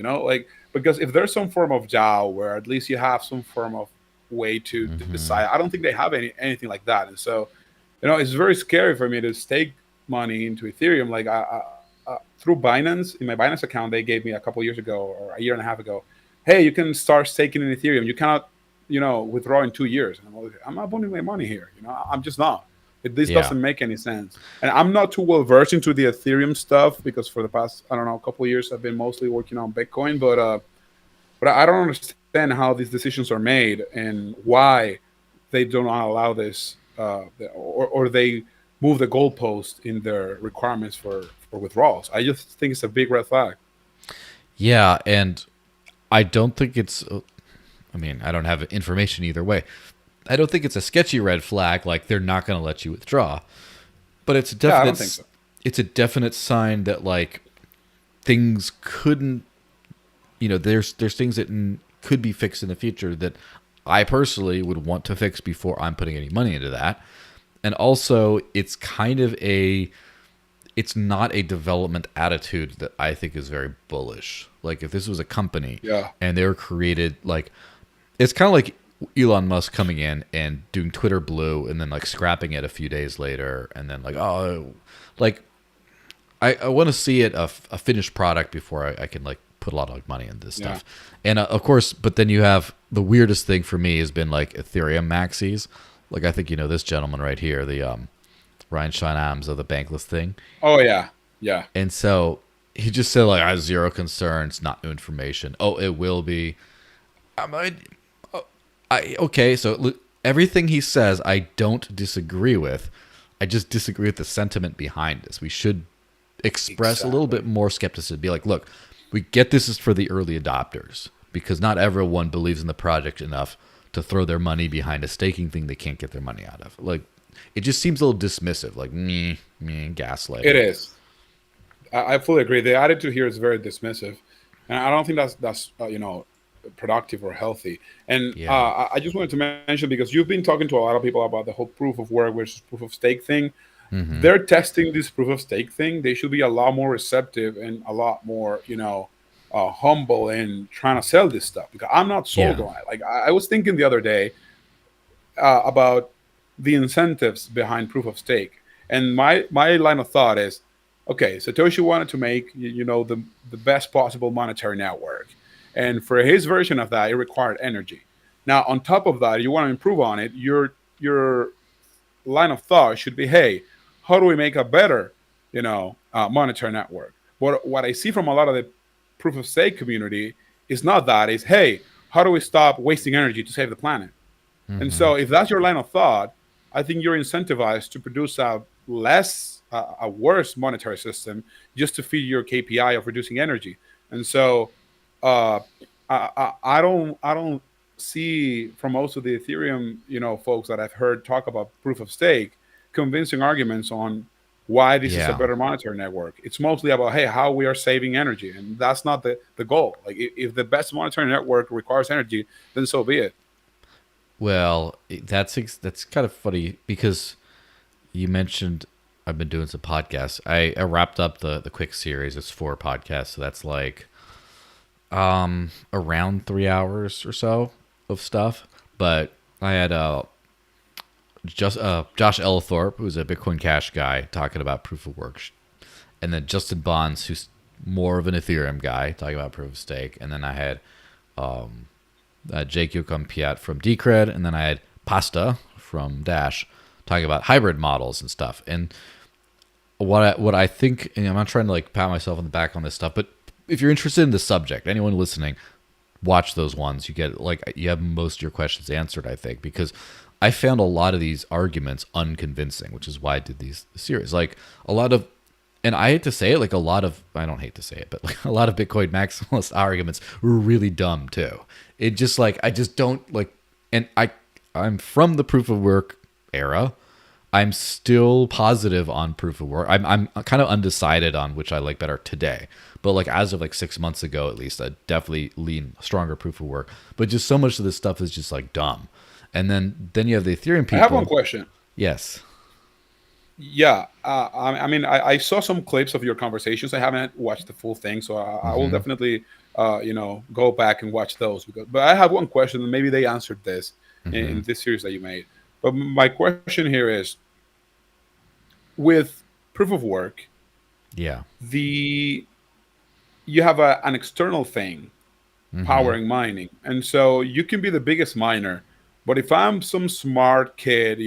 Because if there's some form of DAO where at least you have some form of way to decide, I don't think they have anything like that. And so, it's very scary for me to stake money into Ethereum. Like through Binance, in my Binance account, they gave me a couple years ago or a year and a half ago, hey, you can start staking in Ethereum. You cannot, withdraw in 2 years. And I'm not putting my money here. I'm just not. This doesn't make any sense. And I'm not too well versed into the Ethereum stuff because for the past, I don't know, a couple of years, I've been mostly working on Bitcoin. But I don't understand how these decisions are made and why they do not allow this or they move the goalpost in their requirements for withdrawals. I just think it's a big red flag. Yeah, and I don't think it's... I mean, I don't have information either way. I don't think it's a sketchy red flag, like they're not going to let you withdraw. But it's a definite... I don't think so. It's a definite sign that, like, things couldn't... there's things that could be fixed in the future that I personally would want to fix before I'm putting any money into that. And also, it's kind of it's not a development attitude that I think is very bullish. Like, if this was a company and they were created, like, it's kind of like Elon Musk coming in and doing Twitter Blue and then, like, scrapping it a few days later and then, like, I want to see it a finished product before I can, like, put a lot of money into this stuff. And of course, but then you have the weirdest thing for me has been like Ethereum maxis. Like, I think this gentleman right here, the Ryan Shinams of the Bankless thing. Oh yeah. And so he just said, like, I have zero concerns, not new information. Oh, it will be. Okay, so look, everything he says I don't disagree with. I just disagree with the sentiment behind this. We should express a little bit more skepticism. Be like, look, we get this is for the early adopters because not everyone believes in the project enough to throw their money behind a staking thing they can't get their money out of. Like, it just seems a little dismissive, like me, gaslighting. It is. I fully agree. The attitude here is very dismissive, and I don't think that's productive or healthy. And Yeah. I just wanted to mention, because you've been talking to a lot of people about the whole proof of work versus proof of stake thing. Mm-hmm. They're testing this proof of stake thing. They should be a lot more receptive and a lot more, humble in trying to sell this stuff, because I'm not sold Yeah. on it. Like I was thinking the other day about the incentives behind proof of stake, and my line of thought is, okay, Satoshi wanted to make the best possible monetary network, and for his version of that, it required energy. Now, on top of that, you want to improve on it. Your line of thought should be, hey, how do we make a better, monetary network? But what I see from a lot of the proof of stake community is not that. Is, hey, how do we stop wasting energy to save the planet? And Mm-hmm. so, if that's your line of thought, I think you're incentivized to produce a worse monetary system just to feed your KPI of reducing energy. And so, uh, I don't see from most of the Ethereum folks that I've heard talk about proof of stake convincing arguments on why this is a Yeah. better monetary network. It's mostly about, hey, how we are saving energy, and that's not the goal. Like, if the best monetary network requires energy, then so be it. Well, that's kind of funny because you mentioned I've been doing some podcasts. I wrapped up the quick series. It's 4 podcasts, so that's like around 3 hours or so of stuff. But I had just Josh Ellithorpe, who's a Bitcoin Cash guy, talking about proof of work, and then Justin Bonds, who's more of an Ethereum guy, talking about proof of stake, and then I had Jake Yokampiat from Decred, and then I had Pasta from Dash talking about hybrid models and stuff. And what I think, and I'm not trying to like pat myself on the back on this stuff, but if you're interested in the subject, anyone listening, watch those ones. You have most of your questions answered, I think, because I found a lot of these arguments unconvincing, which is why I did these series. Like a lot of, and I hate to say it, like I don't hate to say it, but like a lot of Bitcoin maximalist arguments were really dumb too. It just like, I just don't like, and I'm from the proof of work era. I'm still positive on proof of work. I'm kind of undecided on which I like better today. But like as of like 6 months ago, at least, I definitely lean stronger proof of work. But just so much of this stuff is just like dumb. And then you have the Ethereum I have one people. question. Yes. Yeah, I mean, I saw some clips of your conversations. I haven't watched the full thing, so I will Mm-hmm. definitely, go back and watch those. But I have one question, and maybe they answered this Mm-hmm. in this series that you made. But my question here is, with proof of work, Yeah. the you have an external thing Mm-hmm. powering mining. And so you can be the biggest miner. But if I'm some smart kid,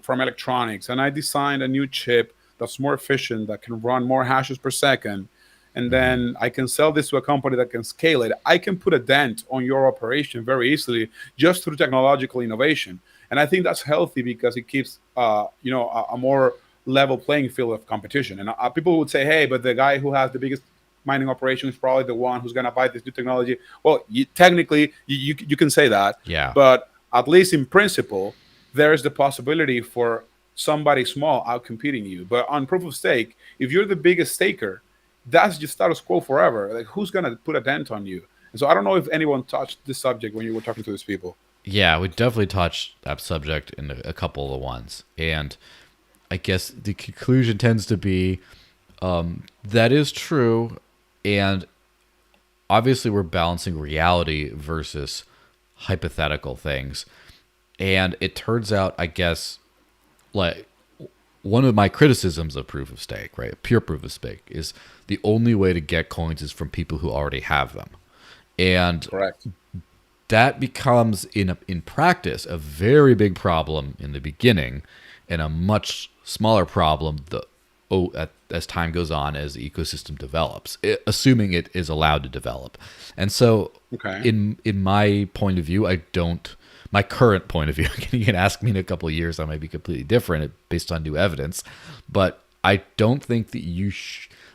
from electronics, and I designed a new chip that's more efficient, that can run more hashes per second, and Mm-hmm. then I can sell this to a company that can scale it, I can put a dent on your operation very easily just through technological innovation. And I think that's healthy because it keeps, a more level playing field of competition. And people would say, hey, but the guy who has the biggest mining operation is probably the one who's going to buy this new technology. Well, technically, you can say that, Yeah. but at least in principle, there is the possibility for somebody small out competing you. But on proof of stake, if you're the biggest staker, that's just status quo forever. Like, who's going to put a dent on you? And so I don't know if anyone touched this subject when you were talking to these people. Yeah, we definitely touched that subject in a couple of the ones. And I guess the conclusion tends to be that is true. And obviously, we're balancing reality versus hypothetical things. And it turns out, I guess, like one of my criticisms of proof of stake, right? Pure proof of stake is the only way to get coins is from people who already have them. And Correct. that becomes in practice a very big problem in the beginning and a much smaller problem as time goes on, as the ecosystem develops, assuming it is allowed to develop. And so Okay. in my point of view, my current point of view, you can ask me in a couple of years, I might be completely different based on new evidence, but I don't think that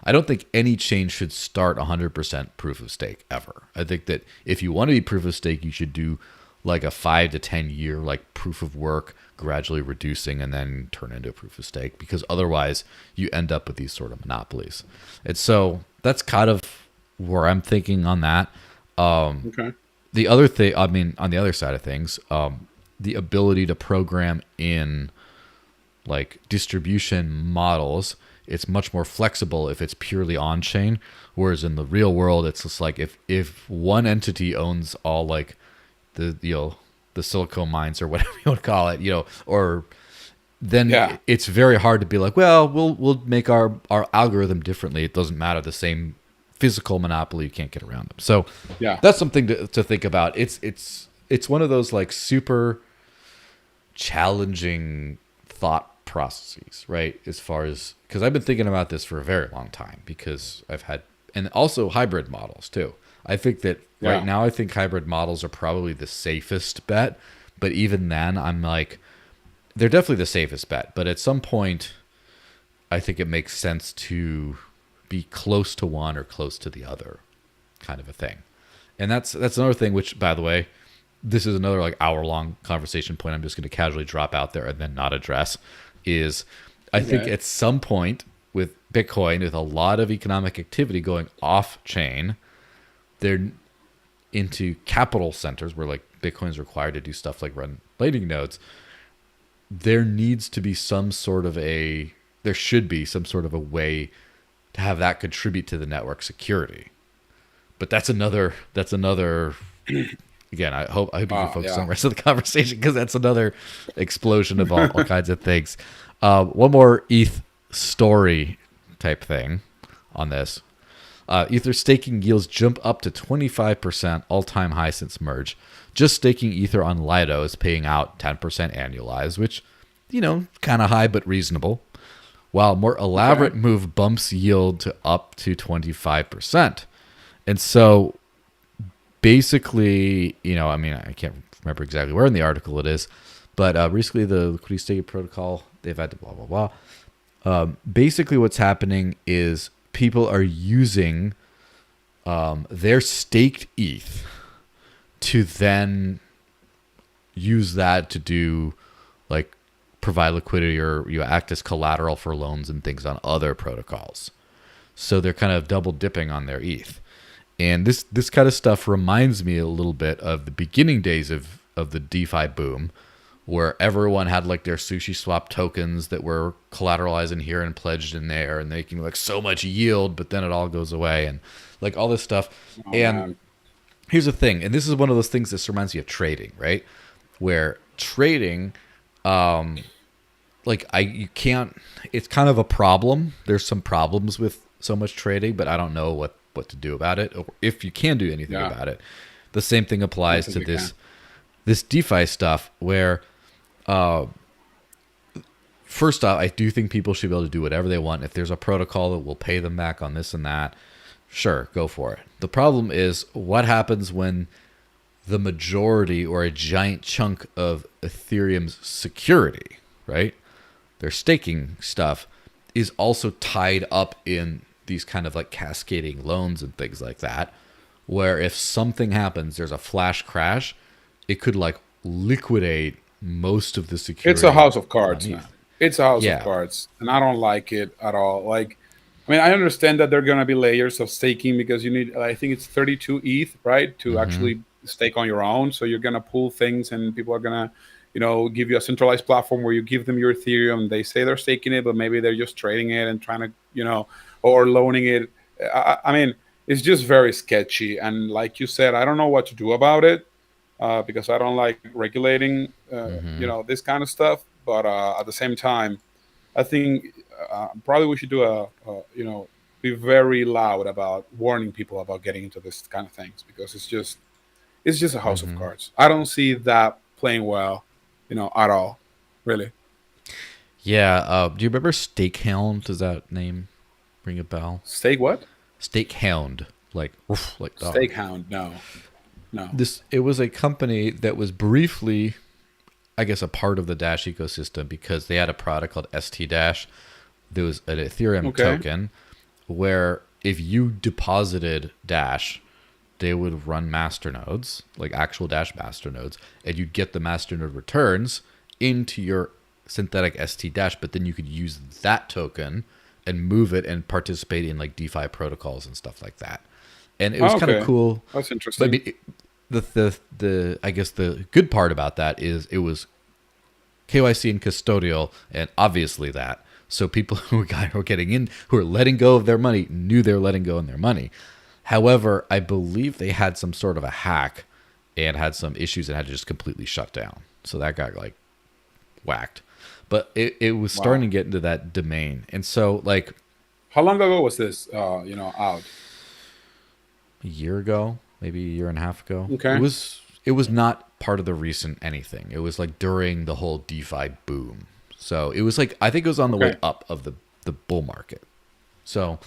I don't think any chain should start 100% proof of stake ever. I think that if you want to be proof of stake, you should do like a 5 to 10 year like proof of work gradually reducing and then turn into a proof of stake, because otherwise you end up with these sort of monopolies. And so that's kind of where I'm thinking on that. Okay. The other thing, I mean, on the other side of things, the ability to program in like distribution models, it's much more flexible if it's purely on chain. Whereas in the real world, it's just like if one entity owns all like the the silicon mines or whatever you want to call it, or then it's very hard to be like, well, we'll make our algorithm differently. It doesn't matter. The same physical monopoly, you can't get around them. So that's something to think about. It's one of those like super challenging thought processes, right? As far as, because I've been thinking about this for a very long time, because I've had, and also hybrid models too. I think that right now, I think hybrid models are probably the safest bet. But even then, I'm like, they're definitely the safest bet. But at some point, I think it makes sense to be close to one or close to the other, kind of a thing. And that's another thing, which, by the way, this is another like hour-long conversation point I'm just going to casually drop out there and then not address, is I think at some point with Bitcoin, with a lot of economic activity going off-chain, they're into capital centers where like Bitcoin is required to do stuff like run Lightning nodes. There needs to be there should be some sort of a way to have that contribute to the network security. But that's another again, I hope you can focus on the rest of the conversation, because that's another explosion of all kinds of things. One more ETH story type thing on this. Ether staking yields jump up to 25%, all-time high since merge. Just staking Ether on Lido is paying out 10% annualized, which, kind of high but reasonable. While more elaborate move bumps yield to up to 25%. And so basically, I can't remember exactly where in the article it is, but recently the liquidity staking protocol, they've had to blah, blah, blah. Basically what's happening is people are using their staked ETH to then use that to do like provide liquidity or act as collateral for loans and things on other protocols. So they're kind of double dipping on their ETH. And this kind of stuff reminds me a little bit of the beginning days of the DeFi boom, where everyone had like their sushi swap tokens that were collateralized in here and pledged in there and making like so much yield, but then it all goes away and like all this stuff. Here's the thing, and this is one of those things that reminds me of trading, right? Where trading, it's kind of a problem. There's some problems with so much trading, but I don't know what to do about it, or if you can do anything about it. The same thing applies to this DeFi stuff, where first off, I do think people should be able to do whatever they want. If there's a protocol that will pay them back on this and that, sure, go for it. The problem is what happens when the majority or a giant chunk of Ethereum's security, right, their staking stuff, is also tied up in these kind of like cascading loans and things like that, where if something happens, there's a flash crash, it could like liquidate most of the security. It's a house of cards, man. It's a house of cards, and I don't like it at all. Like, I mean, I understand that there are going to be layers of staking because you need, I think it's 32 ETH, right, to actually stake on your own. So you're going to pull things, and people are going to, give you a centralized platform where you give them your Ethereum. They say they're staking it, but maybe they're just trading it and trying to, or loaning it. I mean, it's just very sketchy. And like you said, I don't know what to do about it because I don't like regulating, this kind of stuff. But at the same time, I think probably we should do be very loud about warning people about getting into this kind of things, because it's just a house of cards. I don't see that playing well, at all, really. Yeah. Do you remember Stakehound? Does that name ring a bell? Stake what? Stakehound, like dog. Stakehound? No. It was a company that was briefly, I guess, a part of the Dash ecosystem, because they had a product called ST Dash. There was an Ethereum token where if you deposited Dash, they would run masternodes, like actual Dash masternodes, and you'd get the masternode returns into your synthetic ST Dash, but then you could use that token and move it and participate in like DeFi protocols and stuff like that. And it was kind of cool. That's interesting. But I mean, the I guess the good part about that is it was KYC and custodial, and obviously that. So people who were getting in, who are letting go of their money, knew they were letting go of their money. However, I believe they had some sort of a hack and had some issues and had to just completely shut down. So that got like whacked. But it was starting to get into that domain. And so like, how long ago was this, out? A year ago, maybe a year and a half ago. Okay. It was not part of the recent anything. It was like during the whole DeFi boom. So it was like, I think it was on the way up of the bull market. So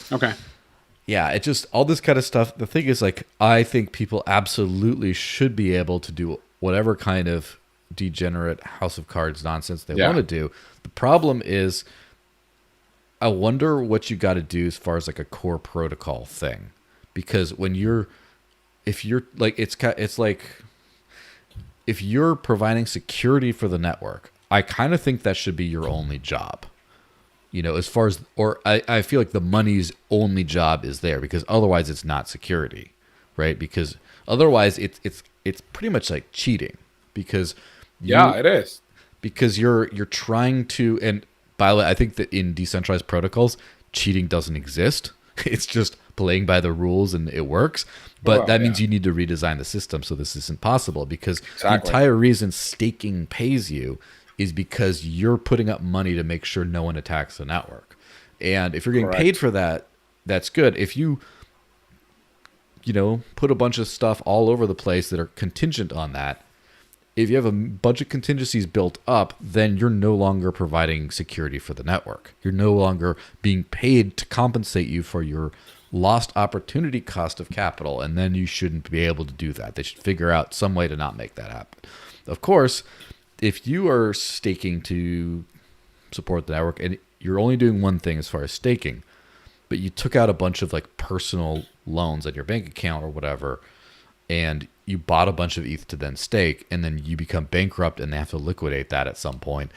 yeah, it just, all this kind of stuff. The thing is, like, I think people absolutely should be able to do whatever kind of degenerate House of Cards nonsense they want to do. The problem is, I wonder what you got to do as far as like a core protocol thing, because if you're like, it's like if you're providing security for the network, I kind of think that should be your only job. As far as, or I feel like the money's only job is there, because otherwise it's not security, right? Because otherwise it's pretty much like cheating, because it is, because you're trying to, and by the way, I think that in decentralized protocols, cheating doesn't exist. It's just playing by the rules and it works. But that means you need to redesign the system so this isn't possible, because the entire reason staking pays you is because you're putting up money to make sure no one attacks the network. And if you're getting paid for that, that's good. If you put a bunch of stuff all over the place that are contingent on that, if you have a bunch of contingencies built up, then you're no longer providing security for the network. You're no longer being paid to compensate you for your lost opportunity cost of capital, and then you shouldn't be able to do that. They should figure out some way to not make that happen. Of course, if you are staking to support the network and you're only doing one thing as far as staking, but you took out a bunch of like personal loans at your bank account or whatever, and you bought a bunch of ETH to then stake, and then you become bankrupt and they have to liquidate that at some point,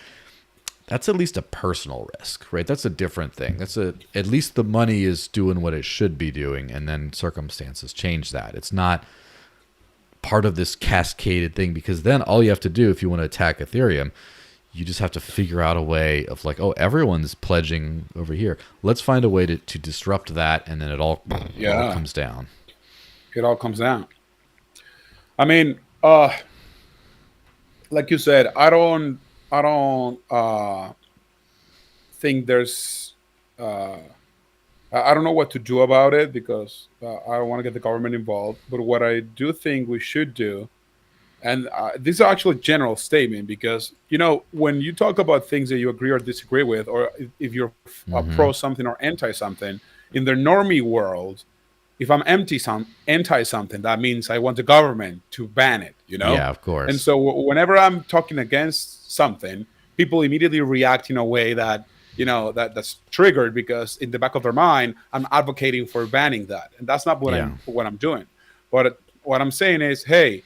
that's at least a personal risk, right? That's a different thing. At least the money is doing what it should be doing, and then circumstances change that. It's not part of this cascaded thing, because then all you have to do if you want to attack Ethereum, you just have to figure out a way of like, oh, everyone's pledging over here. Let's find a way to disrupt that, and then it all comes down. It all comes down. I mean, like you said, I don't think there's. I don't know what to do about it, because I don't want to get the government involved. But what I do think we should do, and this is actually a general statement, because when you talk about things that you agree or disagree with, or if you're pro something or anti something, in the normie world, if I'm anti something, that means I want the government to ban it, Yeah, of course. And so whenever I'm talking against something, people immediately react in a way that, that's triggered, because in the back of their mind, I'm advocating for banning that. And that's not what I'm doing. But what I'm saying is, hey,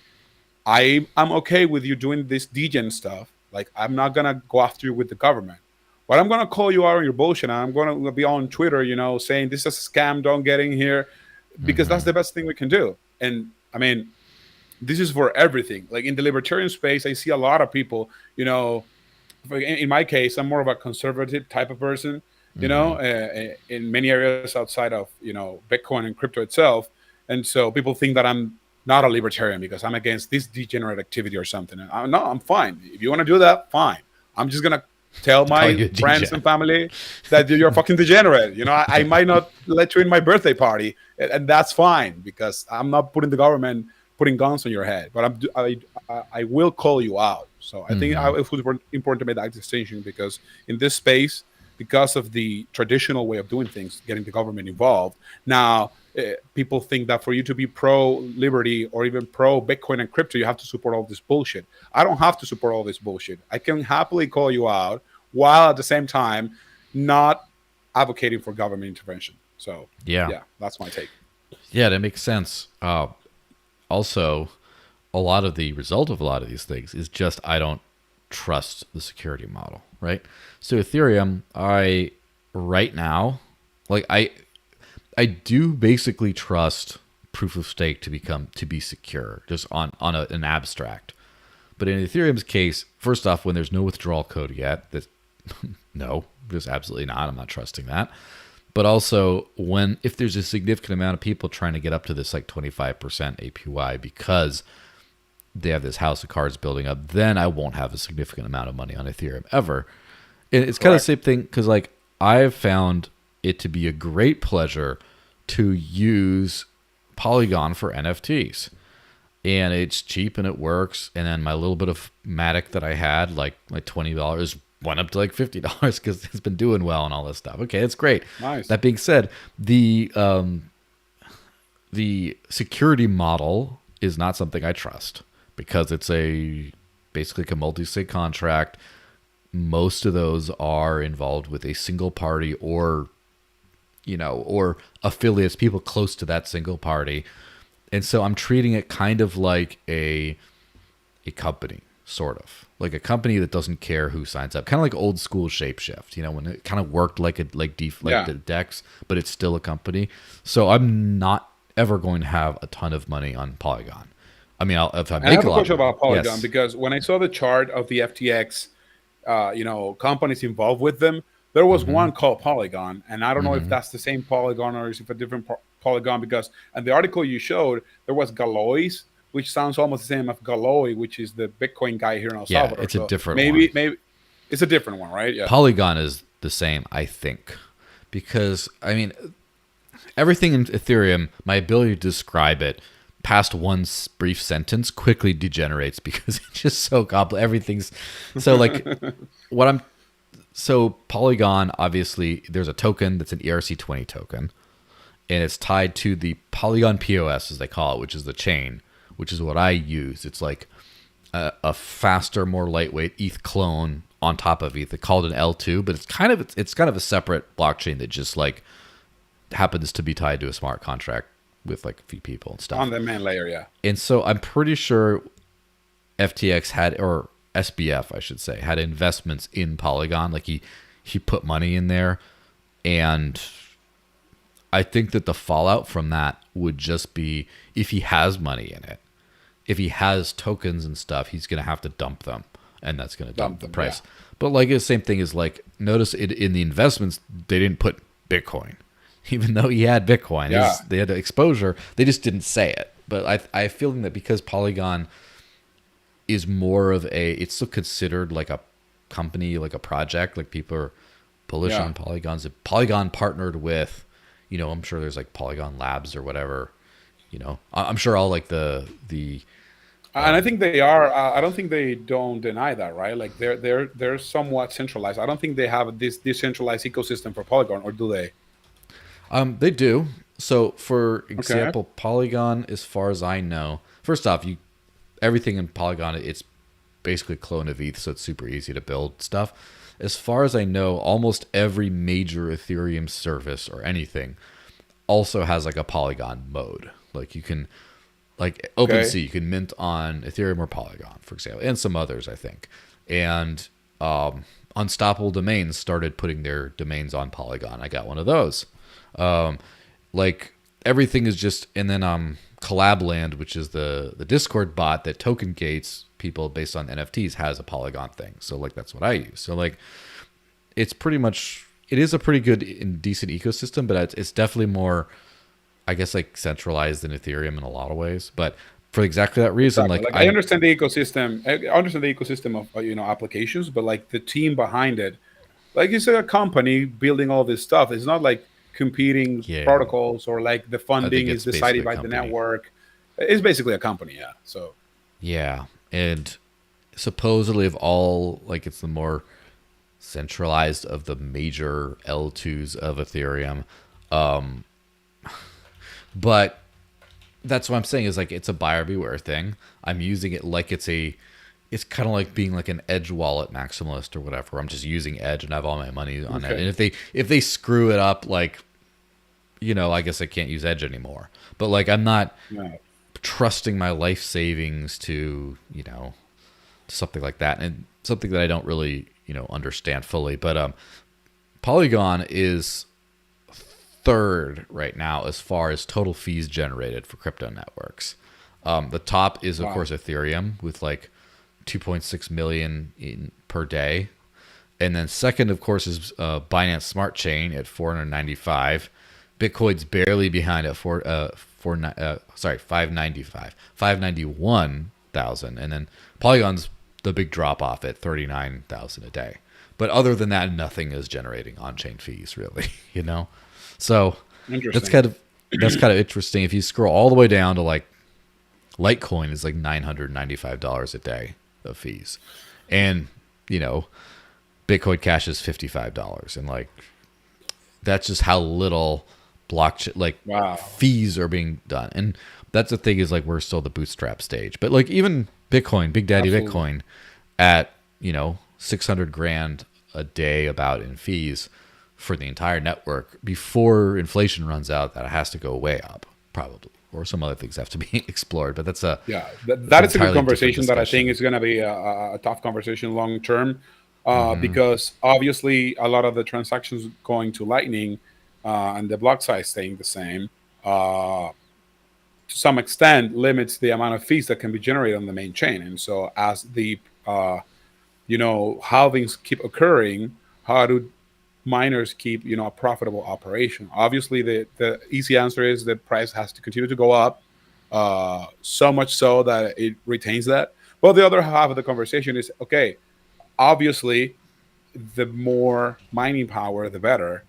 I'm okay with you doing this degen stuff. Like, I'm not going to go after you with the government. But I'm going to call you out on your bullshit. I'm going to be on Twitter, saying this is a scam, don't get in here. Because that's the best thing we can do. And I mean, this is for everything. Like in the libertarian space, I see a lot of people, in my case, I'm more of a conservative type of person, in many areas outside of, Bitcoin and crypto itself. And so people think that I'm not a libertarian because I'm against this degenerate activity or something. And no, I'm fine. If you want to do that, fine. I'm just going to tell my friends and family that you're a fucking degenerate. I might not let you in my birthday party, and that's fine, because I'm not putting the government putting guns on your head, but I will call you out. So I think it was important to make that distinction, because in this space, because of the traditional way of doing things, getting the government involved, now people think that for you to be pro-liberty or even pro-Bitcoin and crypto, you have to support all this bullshit. I don't have to support all this bullshit. I can happily call you out while at the same time not advocating for government intervention. So yeah, that's my take. Yeah, that makes sense. also a lot of the result of a lot of these things is just I don't trust the security model, right? So Ethereum, right now, like I do basically trust proof of stake to be secure, just on an abstract. But in Ethereum's case, first off, when there's no withdrawal code yet, that no, just absolutely not. I'm not trusting that. But also, if there's a significant amount of people trying to get up to this like 25% APY because they have this house of cards building up, then I won't have a significant amount of money on Ethereum ever. And it's kind of the same thing because like I've found it to be a great pleasure to use Polygon for NFTs. And it's cheap and it works. And then my little bit of Matic that I had, like my $20, went up to like $50 because it's been doing well and all this stuff. Okay, that's great. Nice. That being said, the security model is not something I trust because it's basically like a multi-sig contract. Most of those are involved with a single party or affiliates, people close to that single party. And so I'm treating it kind of like a company, sort of like a company that doesn't care who signs up, kind of like old school Shapeshift, when it kind of worked like the DEX, but it's still a company. So I'm not ever going to have a ton of money on Polygon. I mean, if I make I have a a lot question about Polygon yes. because when I saw the chart of the FTX, companies involved with them, there was one called Polygon, and I don't know if that's the same Polygon or is it a different Polygon, because in the article you showed, there was Galois, which sounds almost the same as Galois, which is the Bitcoin guy here in El Salvador. It's a different maybe, one. Maybe it's a different one, right? Yeah. Polygon is the same, I think, because, I mean, everything in Ethereum, my ability to describe it past one brief sentence quickly degenerates because it's just so complicated. Everything's so like so Polygon, obviously there's a token that's an ERC20 token, and it's tied to the Polygon POS, as they call it, which is the chain, which is what I use. It's like a faster, more lightweight ETH clone on top of ETH. They call it an L2, but it's kind of a separate blockchain that just like happens to be tied to a smart contract with like a few people and stuff on the main layer. Yeah. And so I'm pretty sure FTX had, or SBF, I should say, had investments in Polygon. Like he put money in there, and I think that the fallout from that would just be if he has money in it, if he has tokens and stuff, he's going to have to dump them, and that's going to dump the price. Yeah. But like the same thing is like, notice it in the investments, they didn't put Bitcoin, even though he had Bitcoin. Yeah. They had exposure. They just didn't say it. But I have a feeling that because Polygon is more of it's still considered like a company, like a project, like people are bullish on Polygons. Polygon partnered with, I'm sure there's like Polygon Labs or whatever, I'm sure all like the and I think they are. I don't think they don't deny that, right? Like they're somewhat centralized. I don't think they have this decentralized ecosystem for Polygon, or do they? They do. So, for example, Polygon, as far as I know, first off, everything in Polygon, it's basically a clone of ETH, so it's super easy to build stuff. As far as I know, almost every major Ethereum service or anything also has like a Polygon mode. Like you can, like OpenSea, you can mint on Ethereum or Polygon, for example, and some others, I think. And Unstoppable Domains started putting their domains on Polygon. I got one of those. Like everything is just, and then Collabland, which is the Discord bot that token gates people based on NFTs, has a Polygon thing. So like that's what I use. So like it is a pretty good and decent ecosystem, but it's definitely more, I guess, like centralized than Ethereum in a lot of ways. But for exactly that reason, like I understand the ecosystem. I understand the ecosystem of applications, but like the team behind it, like it's a company building all this stuff. It's not like competing protocols, or like the funding is decided by the network. It's basically a company. Yeah. So yeah, and supposedly of all, like it's the more centralized of the major L2s of Ethereum. But that's what I'm saying is like it's a buyer beware thing. I'm using it like it's kind of like being like an Edge wallet maximalist or whatever. I'm just using Edge and I have all my money on it. And if they screw it up, like, I guess I can't use Edge anymore. But like I'm not trusting my life savings to, something like that, and something that I don't really, understand fully. But Polygon is third right now as far as total fees generated for crypto networks. The top is, of course, Ethereum with like 2.6 million per day. And then second, of course, is Binance Smart Chain at 495. Bitcoin's barely behind at 591,000. And then Polygon's the big drop off at 39,000 a day. But other than that, nothing is generating on-chain fees, really. So that's kind of interesting. If you scroll all the way down to like Litecoin is like $995 a day of fees, and Bitcoin Cash is $55, and like that's just how little blockchain fees are being done. And that's the thing, is like we're still the bootstrap stage, but like even Bitcoin, Big Daddy Bitcoin, at 600 grand a day about in fees for the entire network. Before inflation runs out, that has to go way up probably, or some other things have to be explored. But that's that is a good conversation that I think is going to be a tough conversation long term, because obviously a lot of the transactions going to Lightning and the block size staying the same, to some extent limits the amount of fees that can be generated on the main chain. And so as the halvings keep occurring, how do miners keep a profitable operation? Obviously the easy answer is the price has to continue to go up, so much so that it retains that. Well, the other half of the conversation is, okay, obviously the more mining power the better,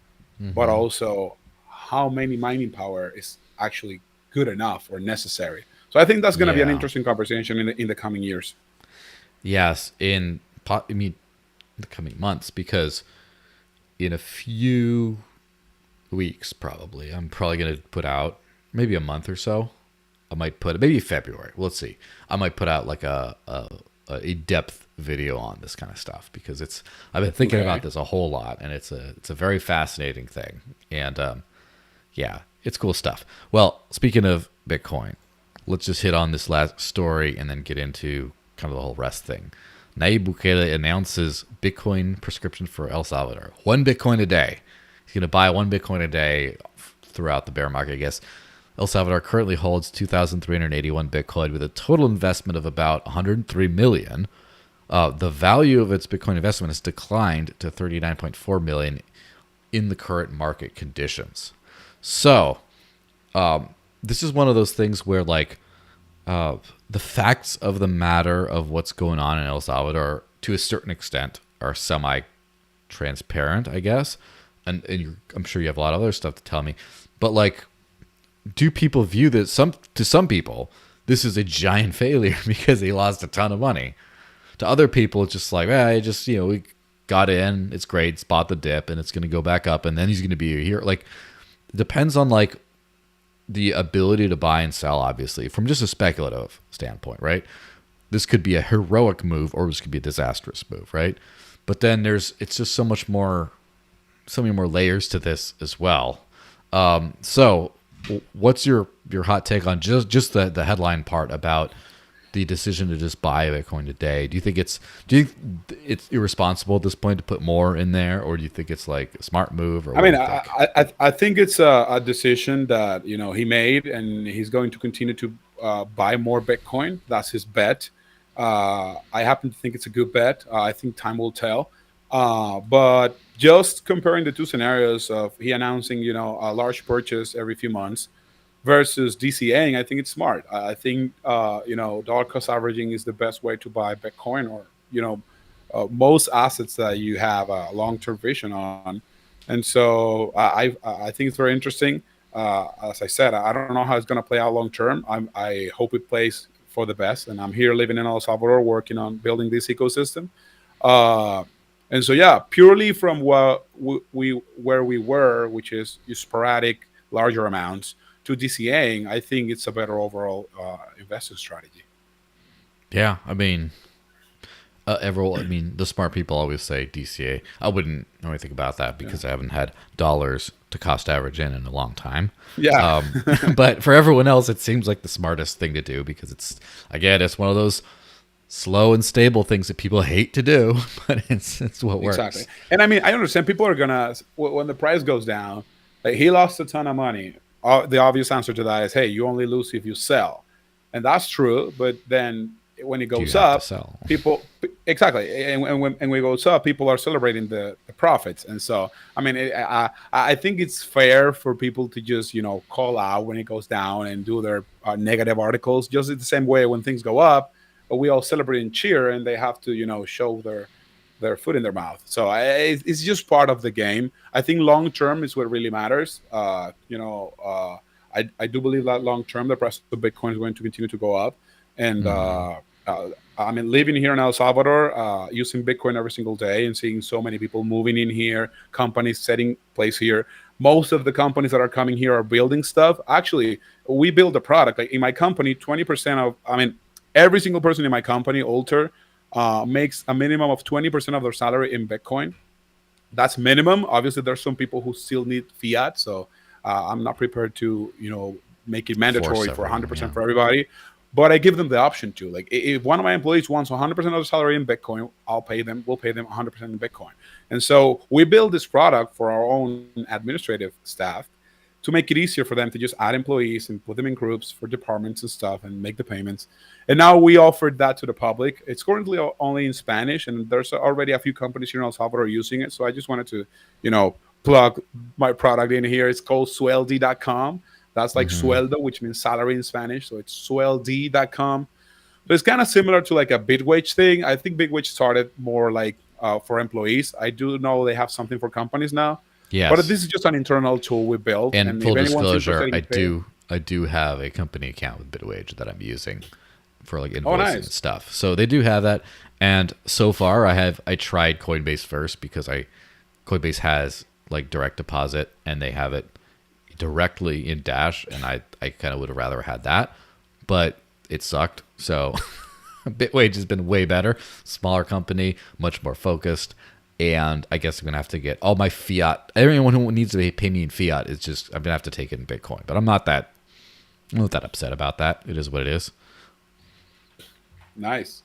but also how many mining power is actually good enough or necessary. So I think that's going to be an interesting conversation in the coming years. Yes, in the coming months, because in a few weeks, probably, I'm probably going to put out, maybe a month or so, I might put, maybe February, let's see, I might put out like a depth video on this kind of stuff, because I've been thinking about this a whole lot, and it's a very fascinating thing. And it's cool stuff. Well, speaking of Bitcoin, let's just hit on this last story and then get into kind of the whole rest thing. Nayib Bukele announces Bitcoin prescription for El Salvador. 1 Bitcoin a day. He's going to buy 1 Bitcoin a day throughout the bear market, I guess. El Salvador currently holds 2,381 Bitcoin with a total investment of about 103 million. The value of its Bitcoin investment has declined to 39.4 million in the current market conditions. So, this is one of those things where, like, the facts of the matter of what's going on in El Salvador, to a certain extent, are semi-transparent, I guess. And I'm sure you have a lot of other stuff to tell me. But, like, do people view this, to some people, this is a giant failure because they lost a ton of money? To other people, it's just like, we got in, it's great, spot the dip, and it's going to go back up, and then he's going to be here. Like, it depends on, like, the ability to buy and sell, obviously, from just a speculative standpoint, right? This could be a heroic move, or this could be a disastrous move, right? But then it's just so many more layers to this as well. So what's your hot take on just the headline part about the decision to just buy a Bitcoin today? Do you think it's irresponsible at this point to put more in there, or do you think it's like a smart move? Or I think it's a decision that he made, and he's going to continue to buy more Bitcoin. That's his bet. I happen to think it's a good bet. I think time will tell. But just comparing the two scenarios of he announcing a large purchase every few months versus DCAing, I think it's smart. I think dollar cost averaging is the best way to buy Bitcoin, or most assets that you have a long-term vision on. And so I think it's very interesting. As I said, I don't know how it's going to play out long term. I hope it plays for the best. And I'm here living in El Salvador, working on building this ecosystem. And so purely from where we were, which is sporadic, larger amounts, to DCAing, I think it's a better overall investing strategy. Yeah, I mean, everyone, I mean, the smart people always say DCA. I wouldn't know anything about that because I haven't had dollars to cost average in a long time. Yeah. But for everyone else, it seems like the smartest thing to do because it's one of those slow and stable things that people hate to do, but it's what works. Exactly. And I mean, I understand people are gonna when the price goes down. Like he lost a ton of money. The obvious answer to that is, hey, you only lose if you sell, and that's true. But then when it Do you goes have to up, sell? people exactly, and when it goes up, people are celebrating the profits. And so, I mean, I think it's fair for people to just call out when it goes down and do their negative articles, just in the same way when things go up, we all celebrate and cheer, and they have to show their foot in their mouth. So it's just part of the game. I think long term is what really matters. I do believe that long term the price of Bitcoin is going to continue to go up. And I mean, living here in El Salvador, using Bitcoin every single day and seeing so many people moving in here, companies setting place here. Most of the companies that are coming here are building stuff. Actually, we build a product. Like in my company, 20% of, I mean, every single person in my company, Alter, makes a minimum of 20% of their salary in Bitcoin. That's minimum. Obviously, there's some people who still need fiat, so I'm not prepared to make it mandatory for 100% for everybody. But I give them the option to. Like, if one of my employees wants 100% of their salary in Bitcoin, I'll pay them. We'll pay them 100% in Bitcoin. And so we build this product for our own administrative staff to make it easier for them to just add employees and put them in groups for departments and stuff and make the payments. And now we offered that to the public. It's currently only in Spanish, and there's already a few companies here in El Salvador using it. So I just wanted to, plug my product in here. It's called sueldi.com. That's like sueldo, which means salary in Spanish. So it's sueldi.com. So it's kind of similar to like a Bitwage thing. I think Bitwage started more like for employees. I do know they have something for companies now. Yes. But this is just an internal tool we built. And full disclosure, I do have a company account with Bitwage that I'm using for like invoicing and stuff. So they do have that. And so far I tried Coinbase first because Coinbase has like direct deposit and they have it directly in Dash, and I kind of would have rather had that, but it sucked. So Bitwage has been way better, smaller company, much more focused, and I guess I'm gonna have to get all my fiat. Everyone who needs to pay me in fiat is just I'm gonna have to take it in Bitcoin. But I'm not that upset about that. It is what it is. Nice.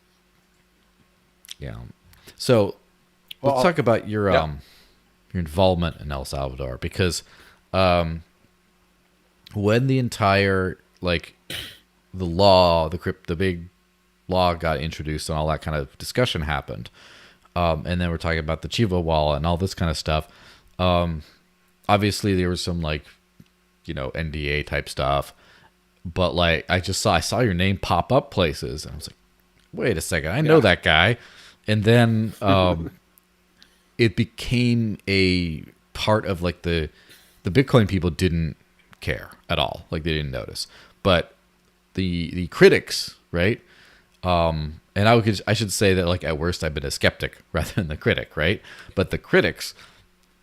Yeah. So let's talk about your involvement in El Salvador, because when the entire the big law got introduced and all that kind of discussion happened, and then we're talking about the Chivo wallet and all this kind of stuff. Obviously there was some NDA type stuff, but I saw your name pop up places, and I was like, wait a second, I know that guy. And then it became a part of the Bitcoin people didn't care at all. Like they didn't notice, but the critics, right? And I should say that at worst I've been a skeptic rather than the critic, right? But the critics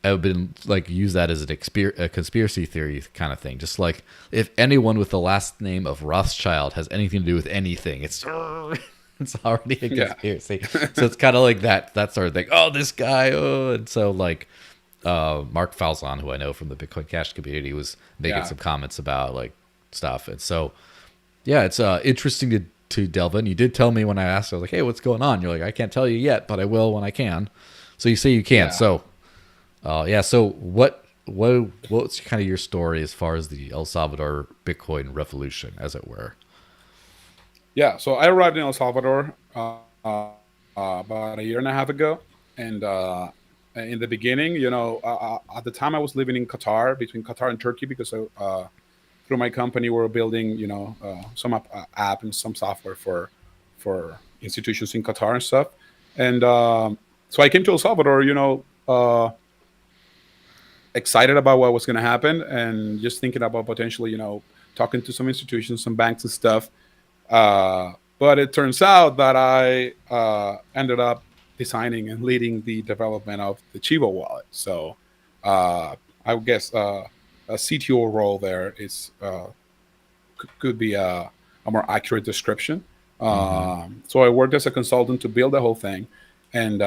have been use that as a conspiracy theory kind of thing. Just like if anyone with the last name of Rothschild has anything to do with anything, it's already a conspiracy. So it's kind of like that sort of thing. Oh, this guy. Oh, and so Mark Falzon, who I know from the Bitcoin Cash community, was making some comments about stuff. And so, it's interesting to delve in. You did tell me when I asked, I was like, hey, what's going on? You're like, I can't tell you yet, but I will when I can. So you say you can't. So, so what's kind of your story as far as the El Salvador Bitcoin revolution, as it were? Yeah, so I arrived in El Salvador about a year and a half ago. And in the beginning, at the time I was living in Qatar, between Qatar and Turkey, because through my company we were building, some app and some software for institutions in Qatar and stuff. And so I came to El Salvador, excited about what was going to happen and just thinking about potentially, talking to some institutions, some banks and stuff. But it turns out that I ended up designing and leading the development of the Chivo wallet. So I guess a CTO role there is could be a more accurate description. So I worked as a consultant to build the whole thing and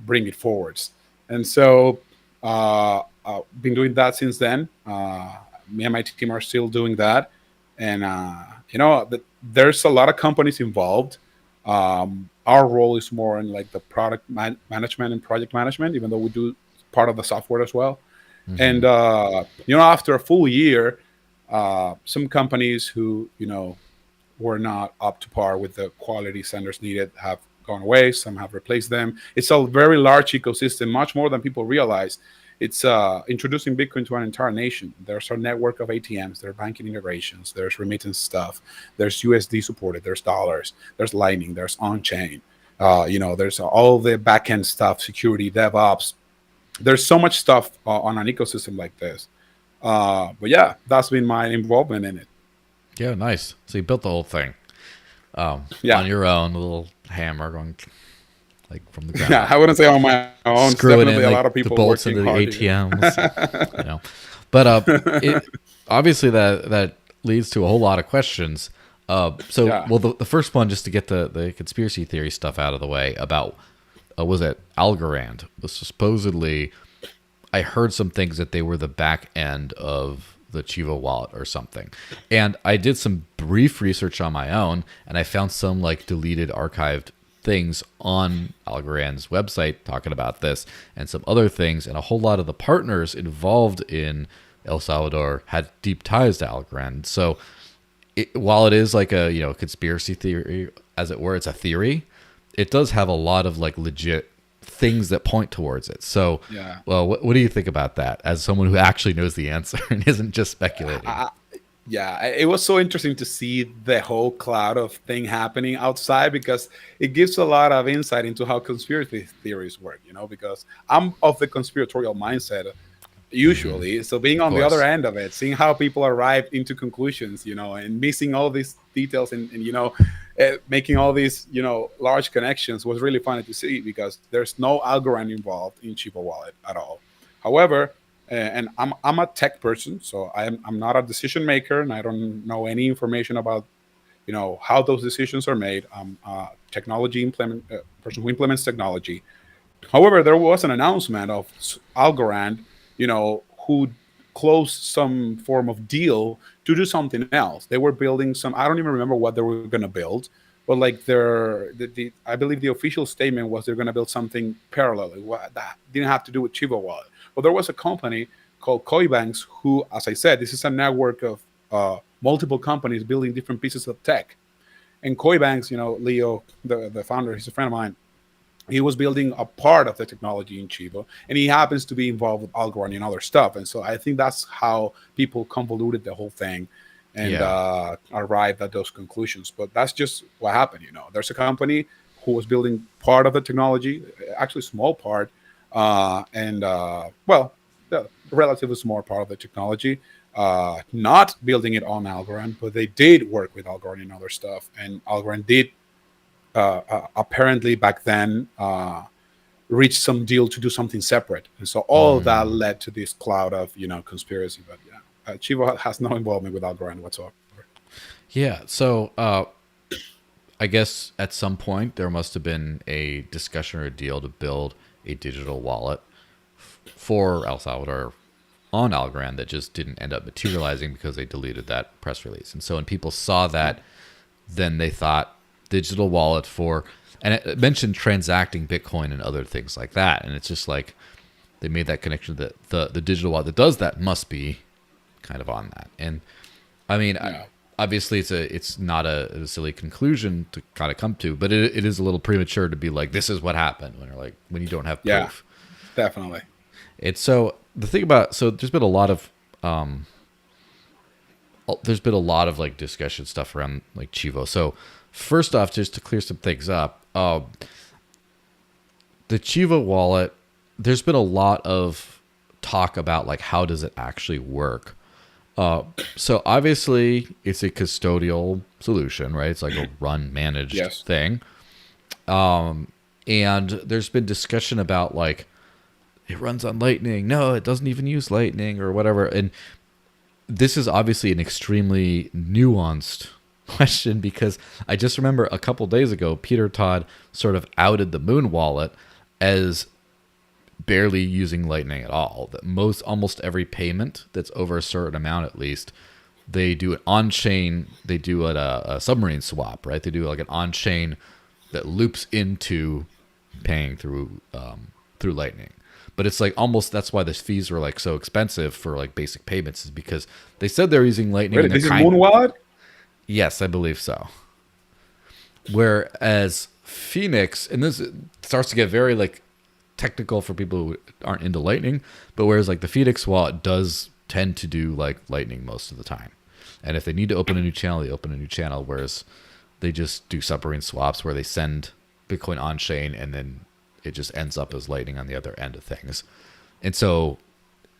bring it forwards. And so been doing that since then. Me and my team are still doing that, and there's a lot of companies involved. Our role is more in like the product management and project management, even though we do part of the software as well. And after a full year, some companies who were not up to par with the quality standards needed have gone away. Some have replaced them. It's a very large ecosystem, much more than people realize. It's introducing Bitcoin to an entire nation. There's a network of ATMs, there are banking integrations, there's remittance stuff, there's USD supported, there's dollars, there's Lightning, there's on-chain. There's all the backend stuff, security, DevOps. There's so much stuff on an ecosystem like this. But yeah, that's been my involvement in it. Yeah, nice. So you built the whole thing on your own, a little hammer going like from the ground. Yeah, I wouldn't say on my own. Screwing definitely in a like, lot of people the bolts into the ATMs. But obviously that leads to a whole lot of questions. The first one, just to get the conspiracy theory stuff out of the way, about was it Algorand? Was supposedly, I heard some things that they were the back end of the Chivo wallet or something. And I did some brief research on my own, and I found some like deleted archived things on Algorand's website talking about this and some other things. And a whole lot of the partners involved in El Salvador had deep ties to Algorand. So while it is like a conspiracy theory, as it were, it's a theory, it does have a lot of like legit things that point towards it. So, well, what do you think about that as someone who actually knows the answer and isn't just speculating? It was so interesting to see the whole cloud of thing happening outside, because it gives a lot of insight into how conspiracy theories work, because I'm of the conspiratorial mindset usually. So being on the other end of it, seeing how people arrive into conclusions, and missing all these details and making all these, large connections was really funny to see, because there's no Algorand involved in Chivo Wallet at all. However, and I'm a tech person, so I'm not a decision maker, and I don't know any information about, how those decisions are made. I'm a technology person who implements technology. However, there was an announcement of Algorand, who closed some form of deal to do something else. They were building some, I don't even remember what they were going to build, but like I believe the official statement was they're going to build something parallel. That didn't have to do with Chivo Wallet. But there was a company called Coinbanks who, as I said, this is a network of multiple companies building different pieces of tech. And Coinbanks, Leo, the founder, he's a friend of mine. He was building a part of the technology in Chivo, and he happens to be involved with Algorand and other stuff. And so I think that's how people convoluted the whole thing and arrived at those conclusions. But that's just what happened. There's a company who was building part of the technology, actually a small part, the relatively small part of the technology, not building it on Algorand, but they did work with Algorand and other stuff. And Algorand did apparently back then reach some deal to do something separate, and so all of that led to this cloud of conspiracy. But Chivo has no involvement with Algorand whatsoever. So I guess at some point there must have been a discussion or a deal to build a digital wallet for El Salvador on Algorand that just didn't end up materializing because they deleted that press release. And so when people saw that, then they thought digital wallet for, and it mentioned transacting Bitcoin and other things like that. And it's just like they made that connection that the digital wallet that does that must be kind of on that. And I mean, obviously it's not a silly conclusion to kind of come to, but it is a little premature to be like, this is what happened when you don't have proof. Definitely. It's so the thing about, so there's been a lot of like discussion stuff around like Chivo. So first off, just to clear some things up, the Chivo wallet, there's been a lot of talk about like how does it actually work. So obviously it's a custodial solution, right? It's like a run managed thing. And there's been discussion about like it runs on Lightning. No, it doesn't even use Lightning or whatever. And this is obviously an extremely nuanced question because I just remember a couple days ago, Peter Todd sort of outed the Moon wallet as barely using Lightning at all. That almost every payment that's over a certain amount, at least, they do it on chain. They do a submarine swap, right? They do like an on chain that loops into paying through Lightning. But it's like almost that's why the fees were like so expensive for like basic payments, is because they said they're using Lightning. Wait, this is Moon wallet? Yes, I believe so. Whereas Phoenix, and this starts to get very like technical for people who aren't into Lightning, but whereas like the Phoenix wallet does tend to do like Lightning most of the time. And if they need to open a new channel, they open a new channel, whereas they just do submarine swaps where they send Bitcoin on chain and then it just ends up as Lightning on the other end of things. And so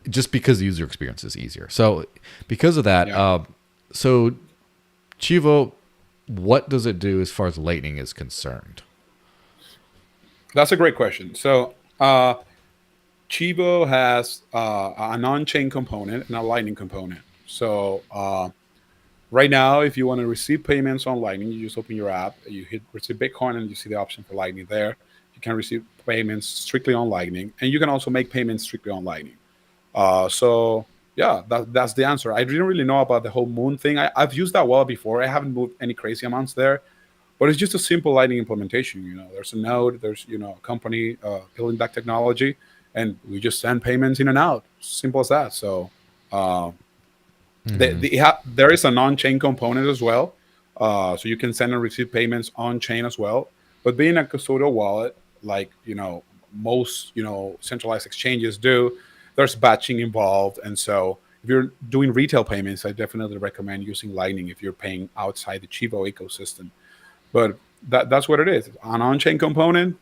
just because the user experience is easier. So because of that, so Chivo, what does it do as far as Lightning is concerned? That's a great question. So Chivo has an on-chain component and a Lightning component. So right now, if you want to receive payments on Lightning, you just open your app, you hit receive Bitcoin, and you see the option for Lightning there. You can receive payments strictly on Lightning, and you can also make payments strictly on Lightning. So yeah, that's the answer. I didn't really know about the whole Moon thing. I've used that wallet before. I haven't moved any crazy amounts there, but it's just a simple Lightning implementation. There's a node, there's a company building that technology, and we just send payments in and out. Simple as that. So there is a non-chain component as well, so you can send and receive payments on chain as well. But being a custodial wallet, like most centralized exchanges do, there's batching involved, and so if you're doing retail payments, I definitely recommend using Lightning if you're paying outside the Chivo ecosystem. But that's what it is: an on-chain component,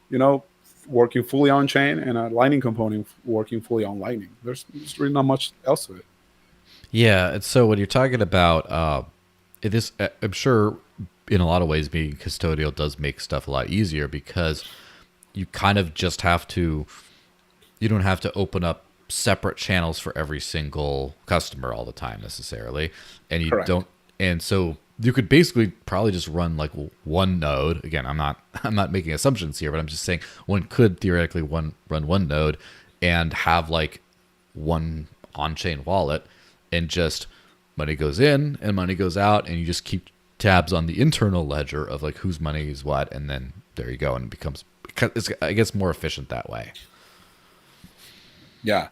working fully on chain, and a Lightning component working fully on Lightning. There's really not much else to it. Yeah, and so when you're talking about it is, I'm sure in a lot of ways being custodial does make stuff a lot easier because you kind of just have to, you don't have to open up separate channels for every single customer all the time necessarily, and you Correct. don't, and so you could basically probably just run like one node. Again, I'm not making assumptions here, but I'm just saying one could theoretically run one node and have like one on-chain wallet, and just money goes in and money goes out, and you just keep tabs on the internal ledger of like whose money is what, and then there you go, and it's, I guess, more efficient that way. Yeah.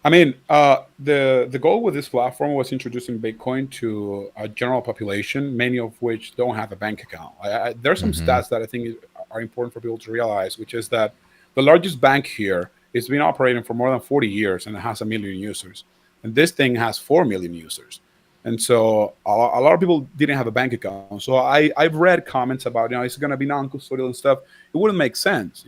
I mean, the goal with this platform was introducing Bitcoin to a general population, many of which don't have a bank account. There are some stats that I think are important for people to realize, which is that the largest bank here has been operating for more than 40 years and it has 1 million users. And this thing has 4 million users. And so a lot of people didn't have a bank account. So I've read comments about, it's going to be non-custodial and stuff. It wouldn't make sense.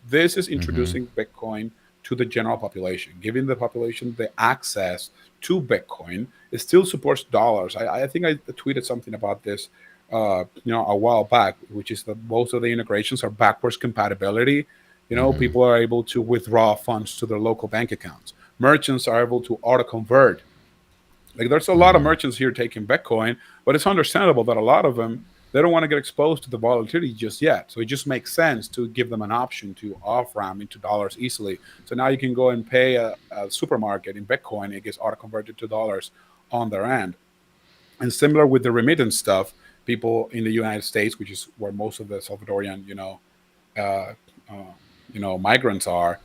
This is introducing Bitcoin to the general population, giving the population the access to Bitcoin. It still supports dollars. I think I tweeted something about this, a while back, which is that most of the integrations are backwards compatibility. People are able to withdraw funds to their local bank accounts. Merchants are able to auto convert. Like there's a lot of merchants here taking Bitcoin, but it's understandable that a lot of them, they don't want to get exposed to the volatility just yet. So it just makes sense to give them an option to off-ramp into dollars easily. So now you can go and pay a supermarket in Bitcoin. It gets auto-converted to dollars on their end. And similar with the remittance stuff, people in the United States, which is where most of the Salvadorian, migrants are,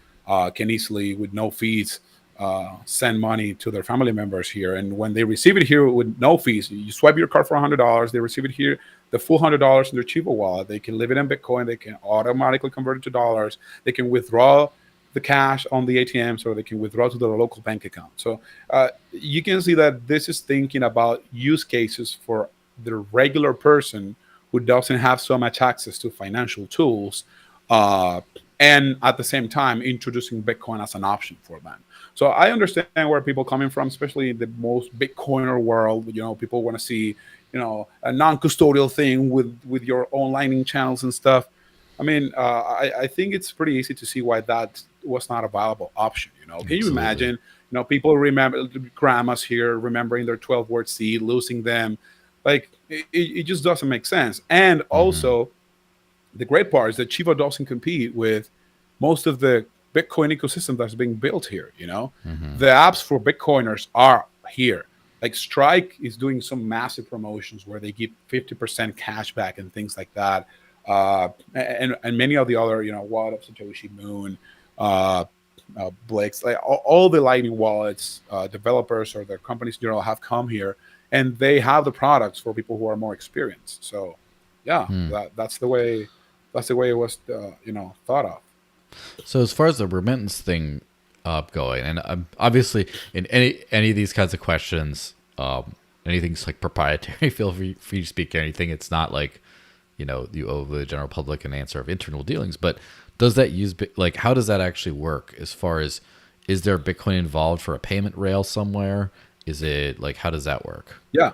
can easily, with no fees, send money to their family members here. And when they receive it here with no fees, you swipe your card for $100, they receive it here, the full $100 in their Chivo wallet. They can leave it in Bitcoin. They can automatically convert it to dollars. They can withdraw the cash on the ATMs, or they can withdraw to their local bank account. So you can see that this is thinking about use cases for the regular person who doesn't have so much access to financial tools, and at the same time introducing Bitcoin as an option for them. So I understand where people are coming from, especially in the most Bitcoiner world. People want to see, a non-custodial thing with your own Lightning channels and stuff. I mean, I think it's pretty easy to see why that was not a viable option. Can you imagine? People remember grandmas here remembering their 12-word seed, losing them, Like it just doesn't make sense. And Mm-hmm. also, the great part is that Chivo doesn't compete with most of the Bitcoin ecosystem that's being built here. Mm-hmm. The apps for Bitcoiners are here. Like Strike is doing some massive promotions where they give 50% cash back and things like that. And many of the other, wallet of Satoshi Moon, uh, Blix, like all the Lightning wallets, developers or their companies in general have come here, and they have the products for people who are more experienced. So, yeah, Hmm. that's the way it was, thought of. So as far as the remittance thing going, and obviously in any of these kinds of questions, anything's like proprietary. Feel free to speak anything. It's not like you owe the general public an answer of internal dealings. But does that like how does that actually work? As far as is there Bitcoin involved for a payment rail somewhere? Is it like how does that work? Yeah,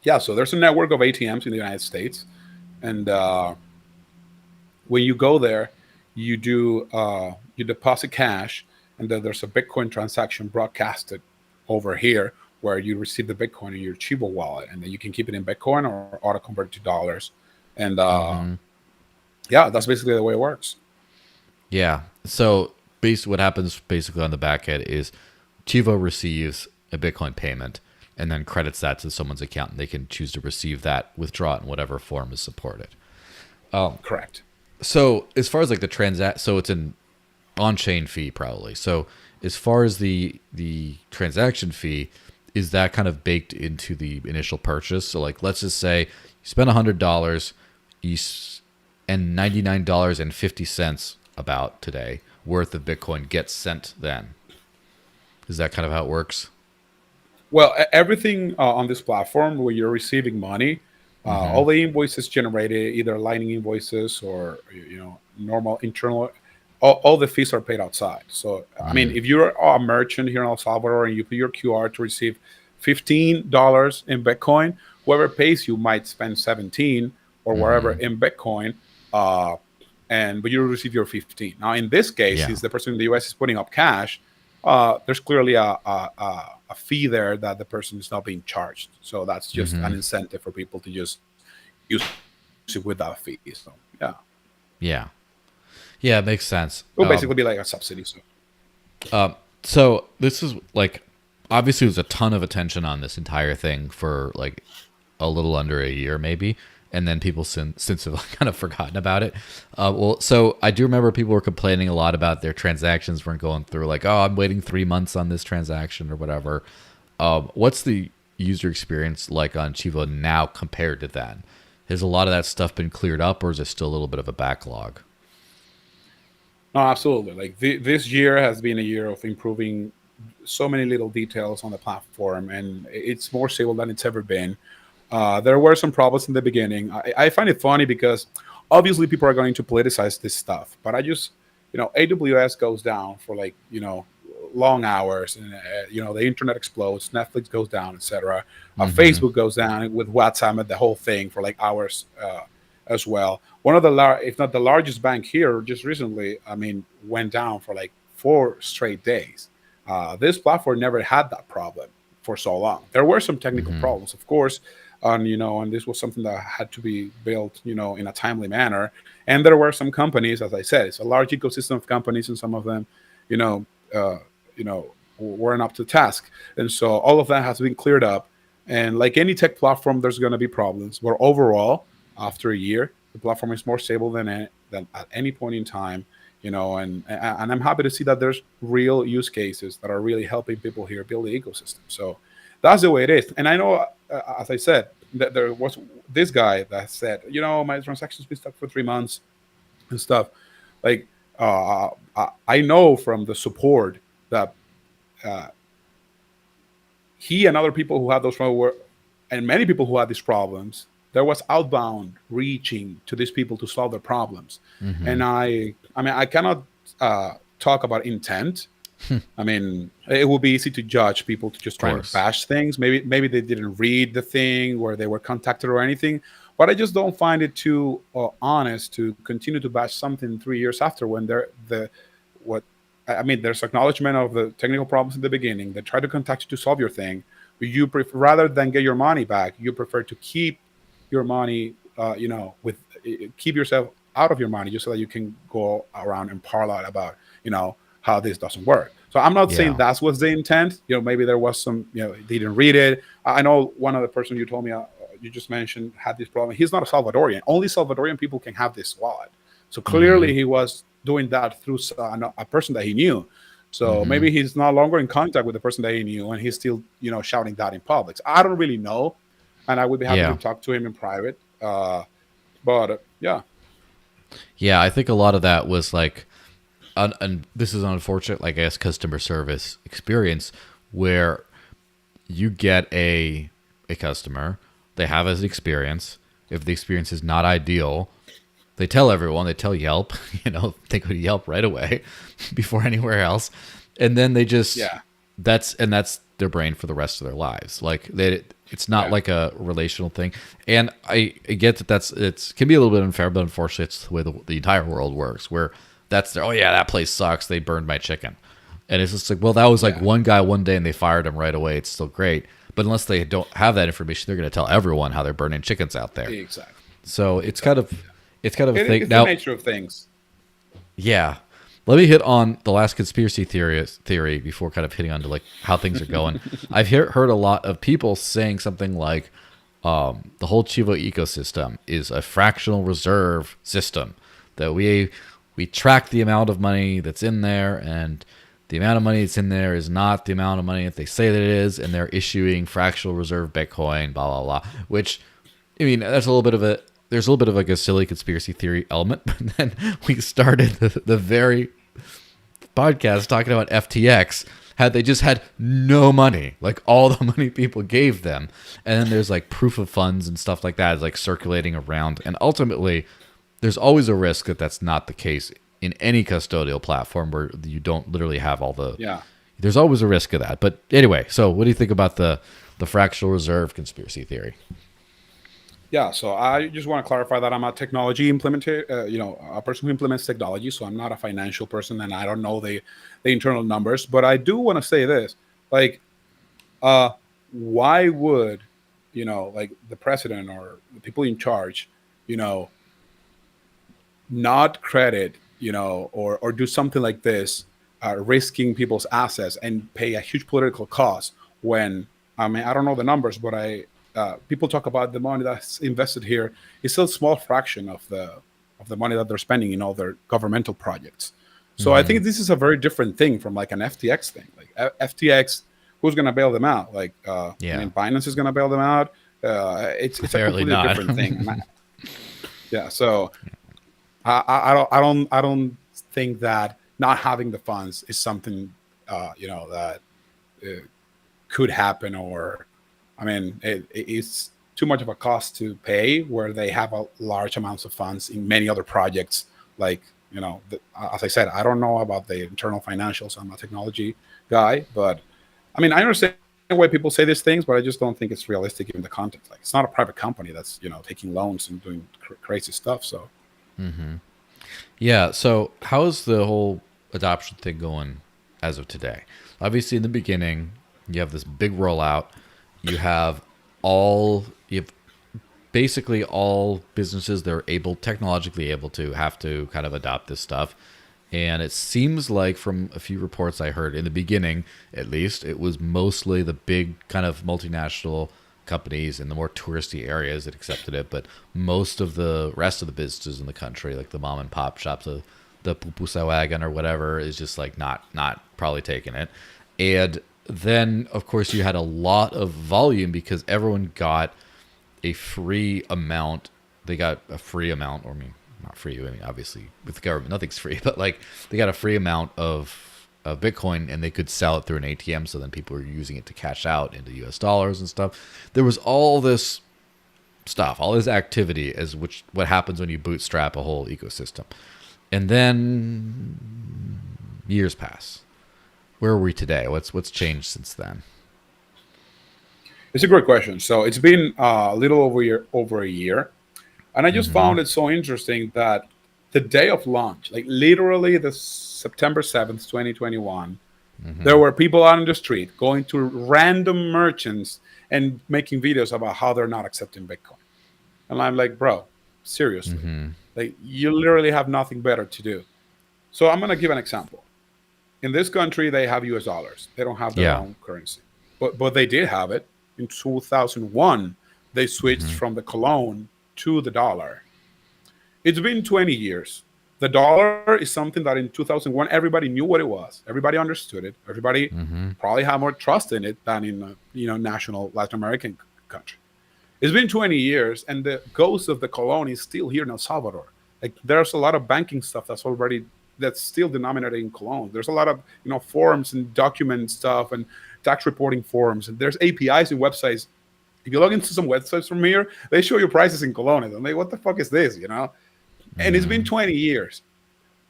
yeah. So there's a network of ATMs in the United States, and when you go there, you deposit cash, and then there's a Bitcoin transaction broadcasted over here where you receive the Bitcoin in your Chivo wallet, and then you can keep it in Bitcoin or auto convert it to dollars. And Mm-hmm. yeah, that's basically the way it works. Yeah. So basically, what happens basically on the back end is Chivo receives a Bitcoin payment and then credits that to someone's account, and they can choose to receive that, withdraw it in whatever form is supported. Correct. So as far as like the transact, so it's an on-chain fee probably. So as far as the transaction fee, is that kind of baked into the initial purchase? So like let's just say you spend $100, you and $99.50 about today worth of Bitcoin gets sent then. Is that kind of how it works? Well, everything on this platform where you're receiving money, Mm-hmm. all the invoices generated, either Lightning invoices or normal internal, all the fees are paid outside. So, I mean, Mm. if you're a merchant here in El Salvador and you put your QR to receive $15 in Bitcoin, whoever pays you might spend 17 or wherever Mm-hmm. in Bitcoin, uh, but you receive your 15. Now, in this case, Yeah. since the person in the US is putting up cash, there's clearly a fee there that the person is not being charged. So that's just Mm-hmm. an incentive for people to just use it without fee. So yeah, Yeah. Yeah, it makes sense. it will basically be like a subsidy. So So this is like obviously there's a ton of attention on this entire thing for like a little under a year maybe, and then people since have kind of forgotten about it. Well, so I do remember people were complaining a lot about their transactions weren't going through, like, oh, I'm waiting 3 months on this transaction or whatever. What's the user experience like on Chivo now compared to then? Has a lot of that stuff been cleared up, or is it still a little bit of a backlog? no, absolutely. Like this year has been a year of improving so many little details on the platform, and it's more stable than it's ever been. There were some problems in the beginning. I find it funny because obviously people are going to politicize this stuff, but I just, AWS goes down for like, long hours, and the internet explodes, Netflix goes down, etc. Mm-hmm. Facebook goes down with WhatsApp and the whole thing for like hours as well. One of the, if not the largest bank here, just recently, I mean, went down for like 4 straight days. This platform never had that problem for so long. There were some technical Mm-hmm. problems, of course, and this was something that had to be built, in a timely manner. And there were some companies, as I said, it's a large ecosystem of companies, and some of them, you know, uh, weren't up to task. And so all of that has been cleared up. And like any tech platform, there's going to be problems. But overall, after a year, the platform is more stable than at any point in time. And I'm happy to see that there's real use cases that are really helping people here build the ecosystem. So that's the way it is. And I know, as I said, that there was this guy that said, my transaction's been stuck for 3 months and stuff. Like, I know from the support that uh, he and other people who had those problems were, and many people who had these problems, there was outbound reaching to these people to solve their problems. Mm-hmm. And I mean, I cannot talk about intent. I mean, it would be easy to judge people to just Of trying to course. bash things. Maybe they didn't read the thing where they were contacted or anything. But I just don't find it too honest to continue to bash something 3 years after when they're the what I mean. There's acknowledgement of the technical problems in the beginning. They try to contact you to solve your thing, you prefer, rather than get your money back, you prefer to keep your money, with keep yourself out of your money, just so that you can go around and parlay about, how this doesn't work. So I'm not saying Yeah. that's what's the intent. Maybe there was some, they didn't read it. I know one other person you told me, you just mentioned, had this problem. He's not a Salvadorian. Only Salvadorian people can have this wallet. So Mm-hmm. clearly he was doing that through a person that he knew. So Mm-hmm. maybe he's no longer in contact with the person that he knew, and he's still, shouting that in public. So I don't really know, and I would be happy to Yeah. talk to him in private. But yeah, Yeah, I think a lot of that was like, and this is unfortunate, like, I guess, customer service experience where you get a customer, they have an experience. If the experience is not ideal, they tell everyone, they tell Yelp, they go to Yelp right away before anywhere else. And then they just, yeah, that's their brain for the rest of their lives. Like it's not yeah, like a relational thing. And I get that it can be a little bit unfair, but unfortunately it's the way the entire world works, where that's their, oh yeah, that place sucks, they burned my chicken. And it's just like, well, that was like yeah. one guy one day and they fired him right away. It's still great. But unless they don't have that information, they're going to tell everyone how they're burning chickens out there. Exactly, So exactly. it's kind of a thing. It's the Now, nature of things. yeah. Let me hit on the last conspiracy theory before kind of hitting on to like how things are going. I've heard a lot of people saying something like the whole Chivo ecosystem is a fractional reserve system, that we track the amount of money that's in there, and the amount of money that's in there is not the amount of money that they say that it is, and they're issuing fractional reserve Bitcoin, blah blah blah. Which, I mean, there's a little bit of like a silly conspiracy theory element, but then we started the very podcast talking about FTX. Had they just had no money, like all the money people gave them, and then there's like proof of funds and stuff like that is like circulating around, and ultimately there's always a risk that that's not the case in any custodial platform where you don't literally have all the. Yeah. There's always a risk of that. But anyway, so what do you think about the fractional reserve conspiracy theory? Yeah, so I just want to clarify that I'm a technology implementer, a person who implements technology. So I'm not a financial person, and I don't know the internal numbers. But I do want to say this: like, why would, like the president or the people in charge, you know, not credit, or do something like this, risking people's assets and pay a huge political cost when, I mean, I don't know the numbers, but people talk about the money that's invested here is still a small fraction of the money that they're spending in all their governmental projects. So I Mm-hmm. think this is a very different thing from like an FTX thing. Like FTX, who's going to bail them out? Like, I Yeah, mean, Binance is going to bail them out. It's a apparently completely not. different thing. Yeah, so I don't think that not having the funds is something that uh, could happen, or I mean it's too much of a cost to pay where they have a large amounts of funds in many other projects. Like, as I said, I don't know about the internal financials. I'm a technology guy, but I mean, I understand why people say these things, but I just don't think it's realistic in the context. Like, it's not a private company that's taking loans and doing crazy stuff. So Yeah. So, how is the whole adoption thing going as of today? Obviously, in the beginning, you have this big rollout. You have you have basically all businesses that are technologically able to have to kind of adopt this stuff. And it seems like from a few reports I heard in the beginning, at least, it was mostly the big kind of multinational companies in the more touristy areas that accepted it. But most of the rest of the businesses in the country, like the mom and pop shops, the pupusa wagon or whatever, is just like not probably taking it. And then, of course, you had a lot of volume because everyone got a free amount. They got a free amount, or I mean, not free. I mean, obviously, with the government, nothing's free, but like they got a free amount of Bitcoin, and they could sell it through an ATM. So then people were using it to cash out into US dollars and stuff. There was all this stuff, all this activity, what happens when you bootstrap a whole ecosystem. And then years pass. Where are we today? What's changed since then? it's a great question. So it's been a little over a year, and I just Mm-hmm. found it so interesting that the day of launch, like literally the September 7th, 2021, There were people out in the street going to random merchants and making videos about how they're not accepting Bitcoin. And I'm like, bro, seriously, like you literally have nothing better to do. So I'm gonna give an example. In this country, they have U.S. dollars. They don't have their Yeah. own currency, but they did have it in 2001. They switched from the cologne to the dollar. It's been 20 years. The dollar is something that in 2001 everybody knew what it was. Everybody understood it. Everybody probably had more trust in it than in national Latin American country. It's been 20 years, and the ghost of the cologne is still here in El Salvador. Like there's a lot of banking stuff that's still denominated in cologne. There's a lot of forms and document stuff and tax reporting forms, and there's APIs and websites. If you log into some websites from here, they show you prices in cologne. I'm like, what the fuck is this? And it's been 20 years.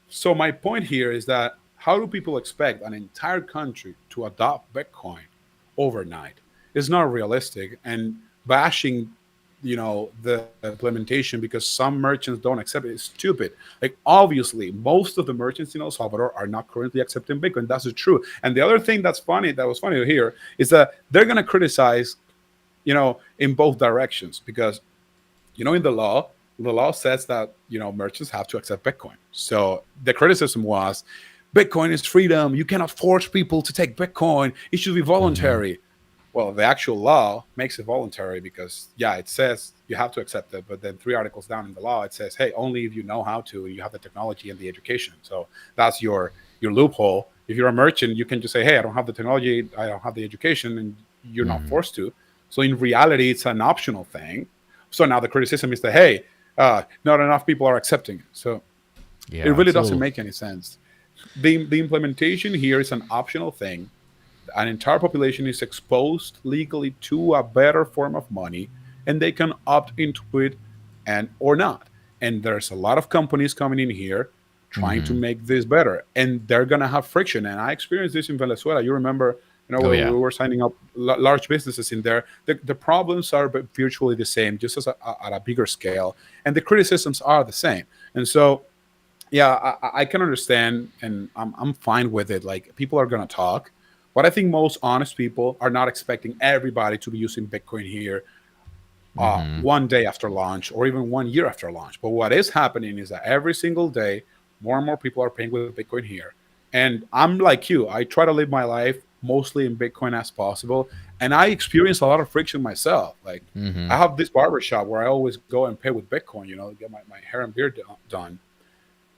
So my point here is that how do people expect an entire country to adopt Bitcoin overnight? It's not realistic. And bashing, the implementation because some merchants don't accept it is stupid. Like obviously, most of the merchants in El Salvador are not currently accepting Bitcoin. That's the truth. And the other thing that was funny to hear is that they're going to criticize, in both directions because, in the law says that merchants have to accept Bitcoin. So the criticism was, Bitcoin is freedom. You cannot force people to take Bitcoin. It should be voluntary. Well, the actual law makes it voluntary because, it says you have to accept it. But then 3 articles down in the law, it says, hey, only if you know how to, you have the technology and the education. So that's your loophole. If you're a merchant, you can just say, hey, I don't have the technology, I don't have the education, and you're not forced to. So in reality, it's an optional thing. So now the criticism is that, hey, not enough people are accepting it. So it really doesn't make any sense. The implementation here is an optional thing. An entire population is exposed legally to a better form of money, and they can opt into it and or not. And there's a lot of companies coming in here trying to make this better, and they're gonna have friction. And I experienced this in Venezuela. You remember, we were signing up large businesses in there. The problems are virtually the same, just at a bigger scale, and the criticisms are the same. And so, I can understand, and I'm fine with it. Like people are gonna talk. But I think most honest people are not expecting everybody to be using Bitcoin here one day after launch or even 1 year after launch. But what is happening is that every single day, more and more people are paying with Bitcoin here. And I'm like you. I try to live my life mostly in Bitcoin as possible. And I experience a lot of friction myself. Like I have this barbershop where I always go and pay with Bitcoin, get my hair and beard done.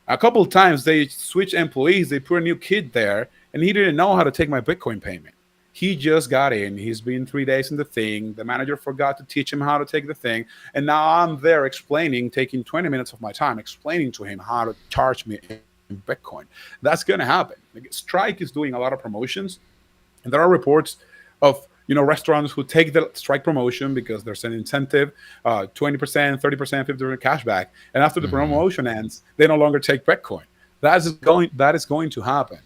A couple of times they switch employees. They put a new kid there, and he didn't know how to take my Bitcoin payment. He just got in. He's been 3 days in the thing. The manager forgot to teach him how to take the thing. And now I'm there taking 20 minutes of my time, explaining to him how to charge me in Bitcoin. That's going to happen. Like, Strike is doing a lot of promotions. And there are reports of restaurants who take the Strike promotion because there's an incentive, 20%, 30%, 50% cash back. And after the promotion ends, they no longer take Bitcoin. That is going to happen.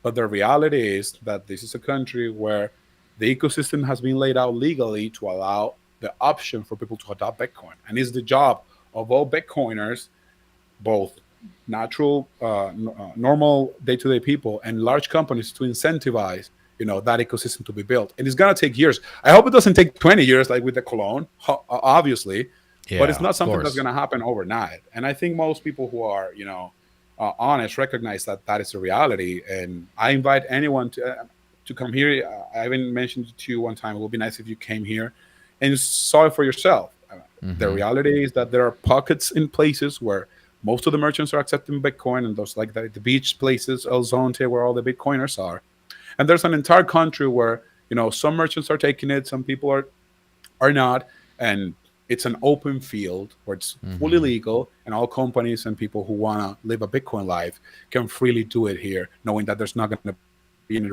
But the reality is that this is a country where the ecosystem has been laid out legally to allow the option for people to adopt Bitcoin. And it's the job of all Bitcoiners, both natural, normal day-to-day people and large companies, to incentivize that ecosystem to be built. And it's going to take years. I hope it doesn't take 20 years like with the cologne, obviously, but it's not something that's going to happen overnight. And I think most people who are, honest recognize that is a reality. And I invite anyone to come here. I even mentioned to you one time, it would be nice if you came here and saw it for yourself. The reality is that there are pockets in places where most of the merchants are accepting Bitcoin, and those like the beach places, El Zonte, where all the Bitcoiners are. And there's an entire country where, some merchants are taking it, some people are not. And it's an open field where it's fully legal, and all companies and people who want to live a Bitcoin life can freely do it here, knowing that there's not going to be any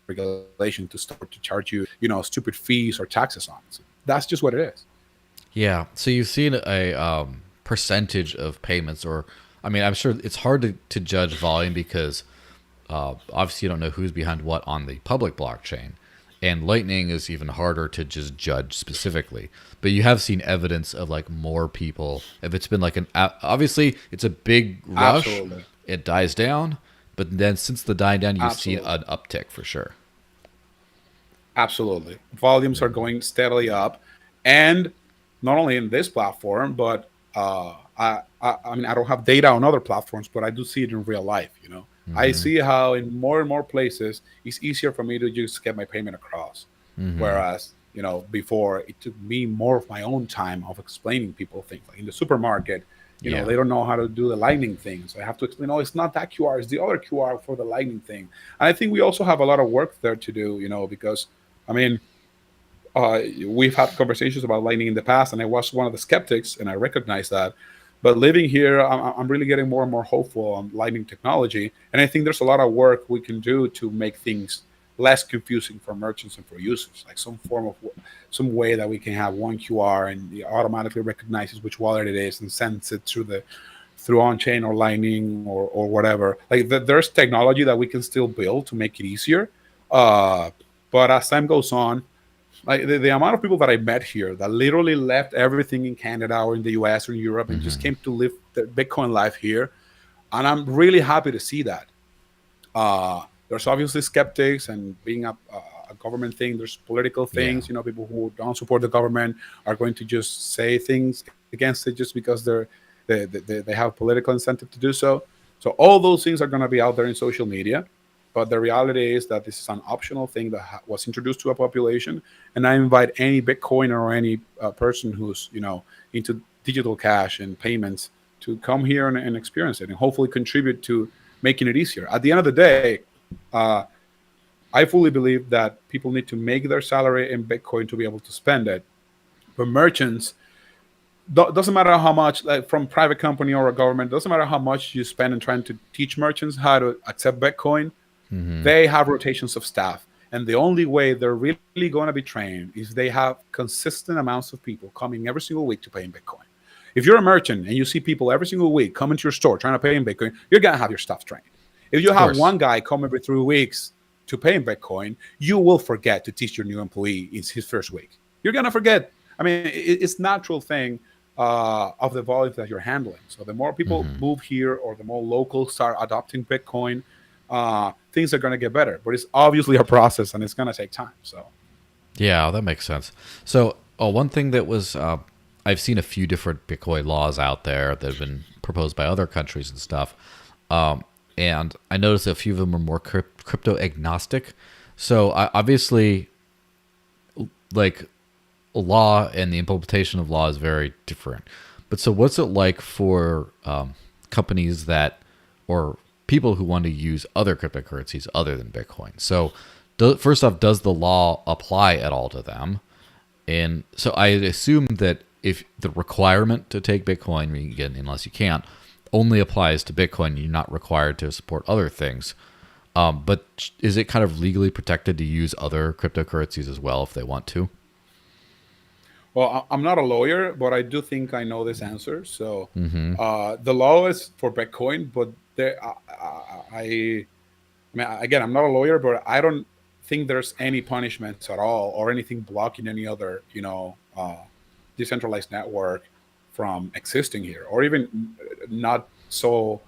regulation to start to charge you, stupid fees or taxes on it. So that's just what it is. Yeah. So you've seen a percentage of payments, or, I'm sure it's hard to judge volume because obviously you don't know who's behind what on the public blockchain. And Lightning is even harder to just judge specifically. But you have seen evidence of like more people. If it's been like obviously it's a big rush, it dies down. But then since the dying down, you've seen Absolutely. an uptick for sure. Absolutely. Volumes are going steadily up. And not only in this platform, but I mean, I don't have data on other platforms, but I do see it in real life. I Mm-hmm. see how in more and more places it's easier for me to just get my payment across. Mm-hmm. Whereas, before it took me more of my own time of explaining people things. Like in the supermarket, Yeah. they don't know how to do the lightning thing. So I have to explain, oh, it's not that QR, it's the other QR for the lightning thing. And I think we also have a lot of work there to do, because I mean, we've had conversations about lightning in the past, and I was one of the skeptics, and I recognize that. But living here, I'm really getting more and more hopeful on lightning technology, and I think there's a lot of work we can do to make things less confusing for merchants and for users, like some way that we can have one QR and it automatically recognizes which wallet it is and sends it through on chain or lightning or whatever. Like there's technology that we can still build to make it easier. Uh, but as time goes on, like the amount of people that I met here that literally left everything in Canada or in the US or in Europe and just Mm-hmm. came to live the Bitcoin life here. And I'm really happy to see that. There's obviously skeptics, and being a government thing, there's political Yeah. things. People who don't support the government are going to just say things against it just because they have political incentive to do so. So all those things are going to be out there in social media. But the reality is that this is an optional thing that was introduced to a population, and I invite any Bitcoiner or any person who's into digital cash and payments to come here and experience it, and hopefully contribute to making it easier. At the end of the day, uh, I fully believe that people need to make their salary in Bitcoin to be able to spend it. But merchants, doesn't matter how much, like from private company or a government, doesn't matter how much you spend in trying to teach merchants how to accept Bitcoin. Mm-hmm. They have rotations of staff, and the only way they're really going to be trained is they have consistent amounts of people coming every single week to pay in Bitcoin. If you're a merchant and you see people every single week coming to your store trying to pay in Bitcoin, you're going to have your staff trained. If you Of have course. one guy come every 3 weeks to pay in Bitcoin, you will forget to teach your new employee in his first week. You're going to forget. I mean, it's natural thing of the volume that you're handling. So the more people Mm-hmm. move here or the more locals start adopting Bitcoin, things are going to get better. But it's obviously a process and it's going to take time. So, Yeah, that makes sense. So, one thing that was, I've seen a few different Bitcoin laws out there that have been proposed by other countries and stuff. And I noticed a few of them are more crypto agnostic. So, obviously, like, law and the implementation of law is very different. But so, what's it like for companies that, or people who want to use other cryptocurrencies other than Bitcoin? So, first off, does the law apply at all to them? And so I assume that if the requirement to take Bitcoin, again, unless you can't, only applies to Bitcoin, you're not required to support other things. But is it kind of legally protected to use other cryptocurrencies as well if they want to? well, I'm not a lawyer, but I do think I know this answer. So, Mm-hmm. the law is for Bitcoin, but I mean, again, I'm not a lawyer, but I don't think there's any punishments at all or anything blocking any other, decentralized network from existing here, or even not so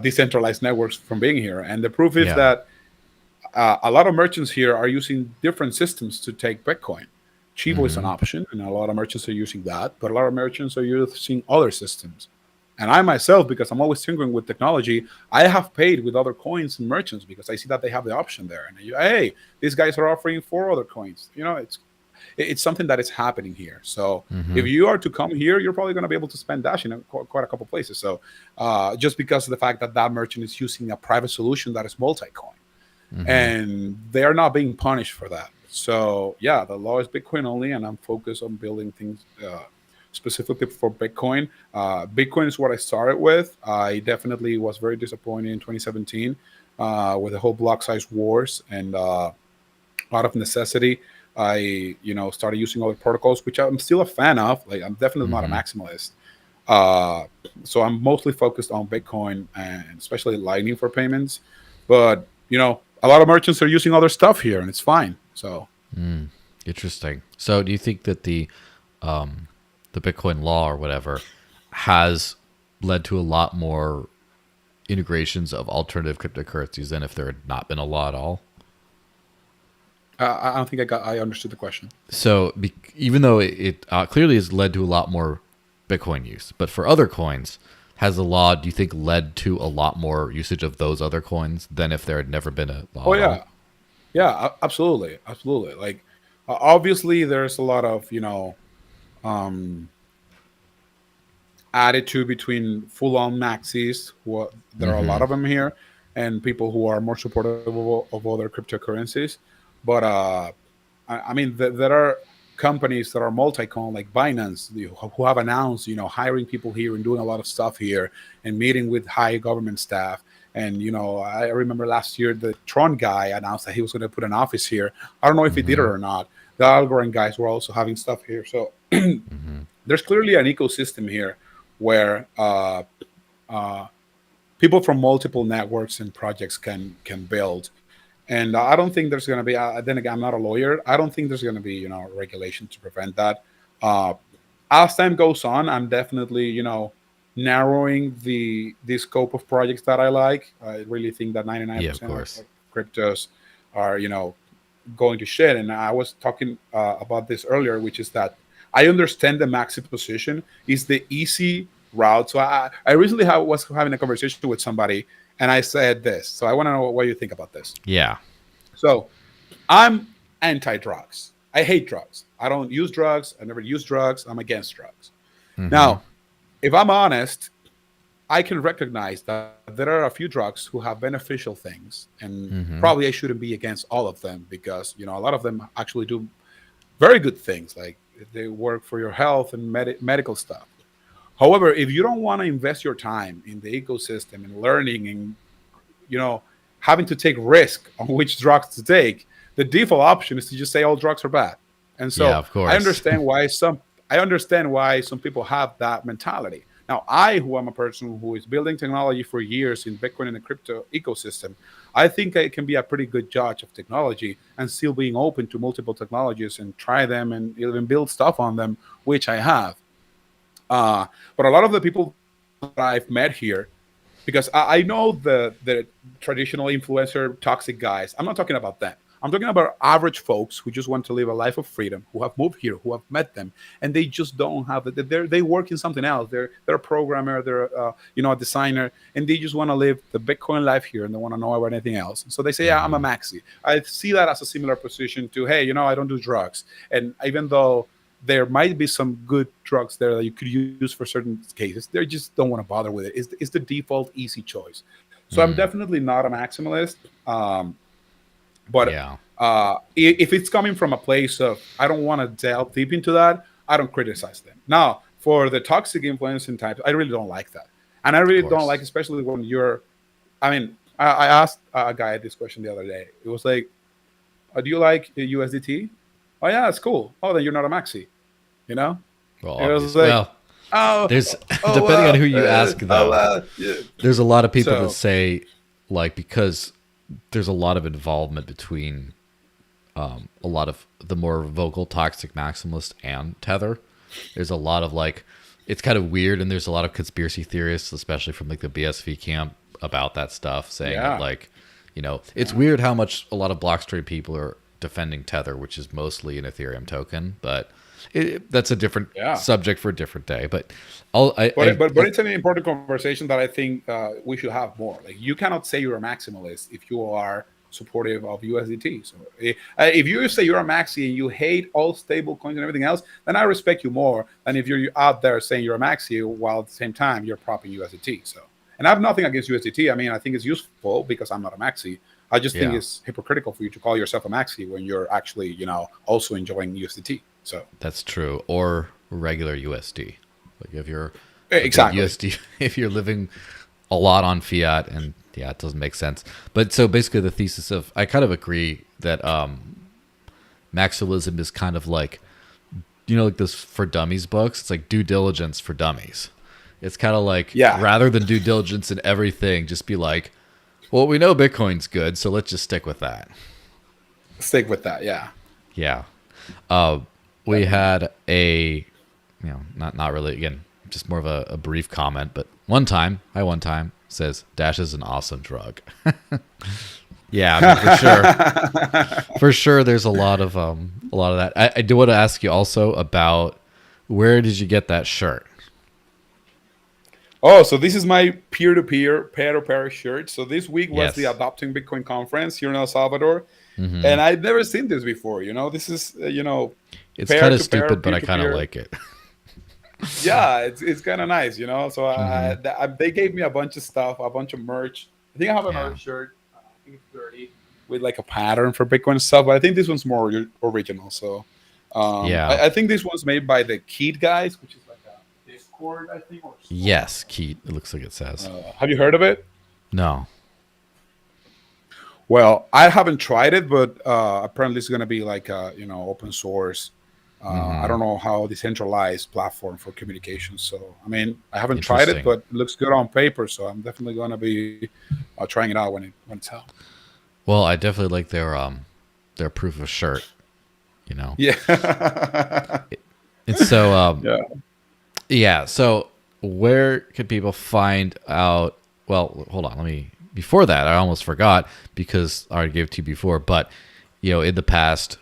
decentralized networks from being here. And the proof is Yeah. that a lot of merchants here are using different systems to take Bitcoin. Chivo is an Mm-hmm. option, and a lot of merchants are using that, but a lot of merchants are using other systems. And I myself, because I'm always tinkering with technology, I have paid with other coins and merchants because I see that they have the option there. And hey, these guys are offering 4 other coins. It's something that is happening here. So Mm-hmm. if you are to come here, you're probably going to be able to spend Dash in quite a couple places. So just because of the fact that that merchant is using a private solution that is multi-coin, Mm-hmm. and they are not being punished for that. So yeah, the law is Bitcoin only, and I'm focused on building things specifically for Bitcoin. Bitcoin is what I started with. I definitely was very disappointed in 2017 with the whole block size wars, and out of necessity, I started using other protocols, which I'm still a fan of. Like I'm definitely not a Mm-hmm. maximalist. Uh, so I'm mostly focused on Bitcoin and especially Lightning for payments. But a lot of merchants are using other stuff here, and it's fine. So Interesting. So, do you think that the Bitcoin law or whatever has led to a lot more integrations of alternative cryptocurrencies than if there had not been a law at all? I don't think I understood the question. So even though it clearly has led to a lot more Bitcoin use, but for other coins, has the law, do you think, led to a lot more usage of those other coins than if there had never been a law Oh at yeah, all? yeah, absolutely, absolutely. Like obviously, there's a lot of um, attitude between full-on maxis, there are a lot Mm-hmm. of them here, and people who are more supportive of other cryptocurrencies. But I mean, there are companies that are multi-con like Binance who have announced, hiring people here and doing a lot of stuff here and meeting with high government staff. And I remember last year the Tron guy announced that he was going to put an office here. I don't know if he did it Mm-hmm. or not. The Algorand guys were also having stuff here, so Mm-hmm. there's clearly an ecosystem here where uh, people from multiple networks and projects can build. And I don't think there's going to be. Then again, I'm not a lawyer. I don't think there's going to be regulation to prevent that. Uh, as time goes on, I'm definitely narrowing the scope of projects that I like. I really think that Yeah, of 99% course. of cryptos are going to shit. And I was talking about this earlier, which is that I understand the maxi position is the easy route. So I recently was having a conversation with somebody, and I said this. So I want to know what you think about this. Yeah. So I'm anti-drugs. I hate drugs. I don't use drugs. I never use drugs. I'm against drugs. Mm-hmm. Now, if I'm honest, I can recognize that there are a few drugs who have beneficial things, and Mm-hmm. probably I shouldn't be against all of them because a lot of them actually do very good things, like they work for your health and medical stuff. However, if you don't want to invest your time in the ecosystem and learning and you know having to take risk on which drugs to take, the default option is to just say all drugs are bad. And Yeah, so of course. I understand why some people have that mentality. Now, who am a person who is building technology for years in Bitcoin and the crypto ecosystem, I think I can be a pretty good judge of technology and still being open to multiple technologies and try them and even build stuff on them, which I have. But a lot of the people that I've met here, because I know the traditional influencer toxic guys. I'm not talking about them. I'm talking about average folks who just want to live a life of freedom, who have moved here, who have met them, and they just don't have it. They work in something else. They're a programmer, they're a designer, and they just want to live the Bitcoin life here, and they want to know about anything else. So they say, yeah, I'm a Mm-hmm. maxi. I see that as a similar position to, hey, I don't do drugs, and even though there might be some good drugs there that you could use for certain cases, they just don't want to bother with it. It's the default easy choice. So I'm Mm. definitely not a maximalist. But Yeah. if it's coming from a place of I don't want to delve deep into that, I don't criticize them. Now, for the toxic influencing types, I really don't like that, and I Of really don't like, course. especially when you're. I mean, I asked a guy this question the other day. It was like, "Do you like USDT?" Oh yeah, it's cool. Oh, then you're not a maxi, you know. Well, It was obvious. like, Well, oh, there's oh, depending on who you ask though. yeah. There's a lot of people that So say like because there's a lot of involvement between a lot of the more vocal toxic maximalist and Tether. There's a lot of like it's kind of weird and there's a lot of conspiracy theorists, especially from like the BSV camp about that stuff, saying that yeah, like, it's weird how much a lot of Blockstream people are defending Tether, which is mostly an Ethereum token, but that's a different yeah. subject for a different day. But I'll, But it's an important conversation that I think we should have more. Like you cannot say you're a maximalist if you are supportive of USDT. So if you say you're a maxi and you hate all stable coins and everything else, then I respect you more than if you're out there saying you're a maxi while at the same time you're propping USDT. So, and I have nothing against USDT. I mean, I think it's useful because I'm not a maxi. I just think yeah. it's hypocritical for you to call yourself a maxi when you're actually, also enjoying USDT. So That's true. Or regular USD. Like if you're a big exactly. USD, if you're living a lot on fiat, and yeah, it doesn't make sense. But so basically, the thesis of I kind of agree that maximalism is kind of like like this for dummies books. It's like due diligence for dummies. It's kind of like Yeah, rather than due diligence in everything, just be like, well, we know Bitcoin's good, so let's just stick with that. stick with that. Yeah. Yeah. Uh, we had a, not really, again, just more of a brief comment, but one time, says Dash is an awesome drug. Yeah, I mean, for sure. For sure, there's a lot of that. I do want to ask you also about where did you get that shirt? Oh, so this is my peer-to-peer, pair-to-pair shirt. So this week was the Yes. Adopting Bitcoin conference here in El Salvador, Hmm. and I'd never seen this before. This is It's kind of pair-to-pair, stupid, but I kind of peer-to-peer. like it. Yeah, it's kind of nice. So Hmm. they gave me a bunch of stuff, a bunch of merch. I think I have Yeah. another shirt. I think it's dirty with like a pattern for Bitcoin stuff, but I think this one's more original. So Yeah. I think this one's made by the Keat guys, which is like a Discord, I think, or store. Yes, Keat. It looks like it says. Have you heard of it? No. Well, I haven't tried it, but apparently it's going to be like open source. I Hmm. don't know how decentralized platform for communication. So I mean, I haven't tried it, Interesting. but it looks good on paper. So I'm definitely going to be trying it out when it's out. Well, I definitely like their proof of shirt. You know. Yeah, And so yeah. yeah. So where can people find out? Well, hold on. Before that, I almost forgot because I already gave it to you before. But in the past,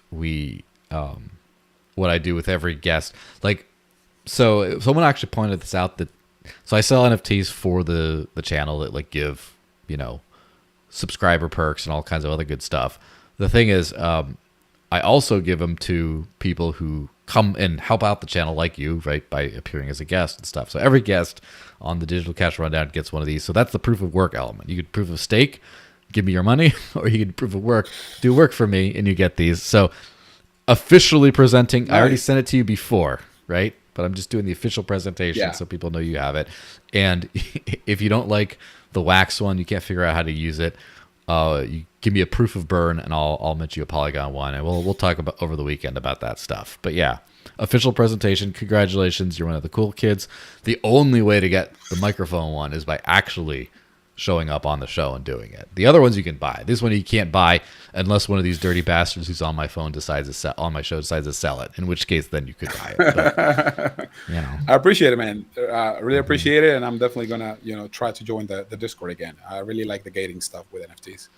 what I do with every guest, like, so someone actually pointed this out so I sell NFTs for the channel that like give subscriber perks and all kinds of other good stuff. The thing is, I also give them to people who come and help out the channel like you, right, by appearing as a guest and stuff. So every guest on the Digital Cash Rundown gets one of these. So that's the proof of work element. You could proof of stake, give me your money, or you could proof of work, do work for me, and you get these. So officially presenting, I already Nice. sent it to you before, right? But I'm just doing the official presentation Yeah. so people know you have it. And if you don't like the wax one, you can't figure out how to use it, you give me a proof of burn, and I'll mint you a Polygon one, and we'll talk about over the weekend about that stuff. But yeah, official presentation. Congratulations, you're one of the cool kids. The only way to get the microphone one is by actually showing up on the show and doing it. The other ones you can buy. This one you can't buy unless one of these dirty bastards who's on my phone on my show decides to sell it. In which case, then you could buy it. But, I appreciate it, man. I really appreciate it, and I'm definitely gonna try to join the Discord again. I really like the gating stuff with NFTs.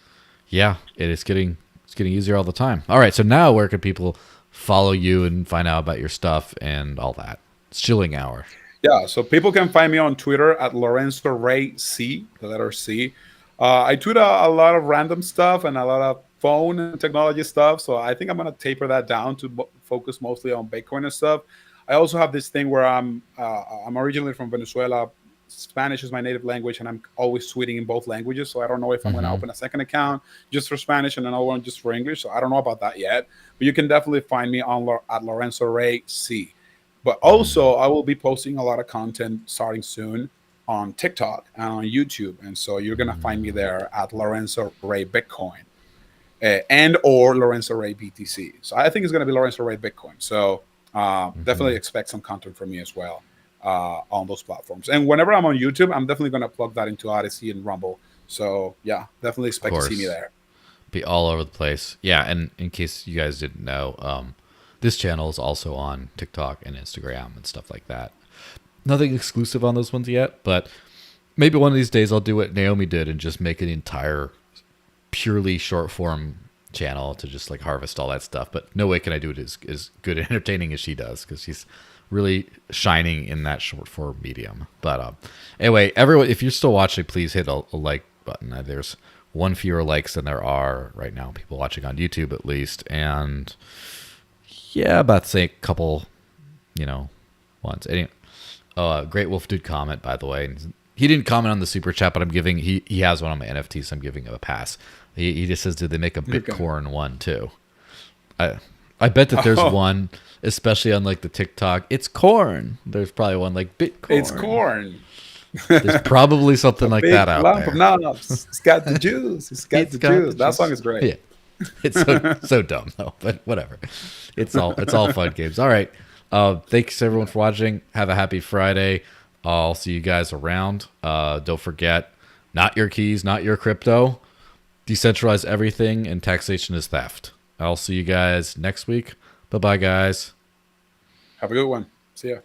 yeah, it's getting easier all the time. All right, so now where can people follow you and find out about your stuff and all that? It's chilling hour. Yeah, so people can find me on Twitter at Lorenzo Rey C, the letter C. I tweet a lot of random stuff and a lot of phone and technology stuff. So I think I'm gonna taper that down to focus mostly on Bitcoin and stuff. I also have this thing where I'm originally from Venezuela. Spanish is my native language, and I'm always tweeting in both languages. So I don't know if I'm gonna Hmm. open a second account just for Spanish and another one just for English. So I don't know about that yet. But you can definitely find me on at Lorenzo Rey C. But also, I will be posting a lot of content starting soon on TikTok and on YouTube, and so you're gonna find me there at Lorenzo Rey Bitcoin and or Lorenzo Rey BTC. So I think it's gonna be Lorenzo Rey Bitcoin. So definitely expect some content from me as well on those platforms. And whenever I'm on YouTube, I'm definitely gonna plug that into Odyssey and Rumble. So yeah, definitely Of expect to see me course. there. Be all over the place. Yeah, and in case you guys didn't know, this channel is also on TikTok and Instagram and stuff like that. Nothing exclusive on those ones yet, but maybe one of these days I'll do what Naomi did and just make an entire purely short form channel to just like harvest all that stuff. But no way can I do it as good and entertaining as she does because she's really shining in that short form medium. But anyway, everyone, if you're still watching, please hit a like button. There's one fewer likes than there are right now, people watching on YouTube at least. And yeah, about to say a couple, ones. Anyway, Great Wolf did comment, by the way. He didn't comment on the super chat, but he has one on my NFT, so I'm giving him a pass. He just says, did they make a Okay. Bitcoin one too? I bet that there's Oh, one, especially on like the TikTok. It's corn. There's probably one like Bitcoin. it's corn. There's probably something like Big that out lump of there. no, it's got the juice. It's got It's the got juice. the That song juice. is great. Yeah. It's so dumb though, but whatever. It's all fun games. All right. Thanks everyone for watching. Have a happy Friday. I'll see you guys around. Don't forget, not your keys, not your crypto. Decentralize everything, and taxation is theft. I'll see you guys next week. Bye bye, guys. Have a good one. See ya.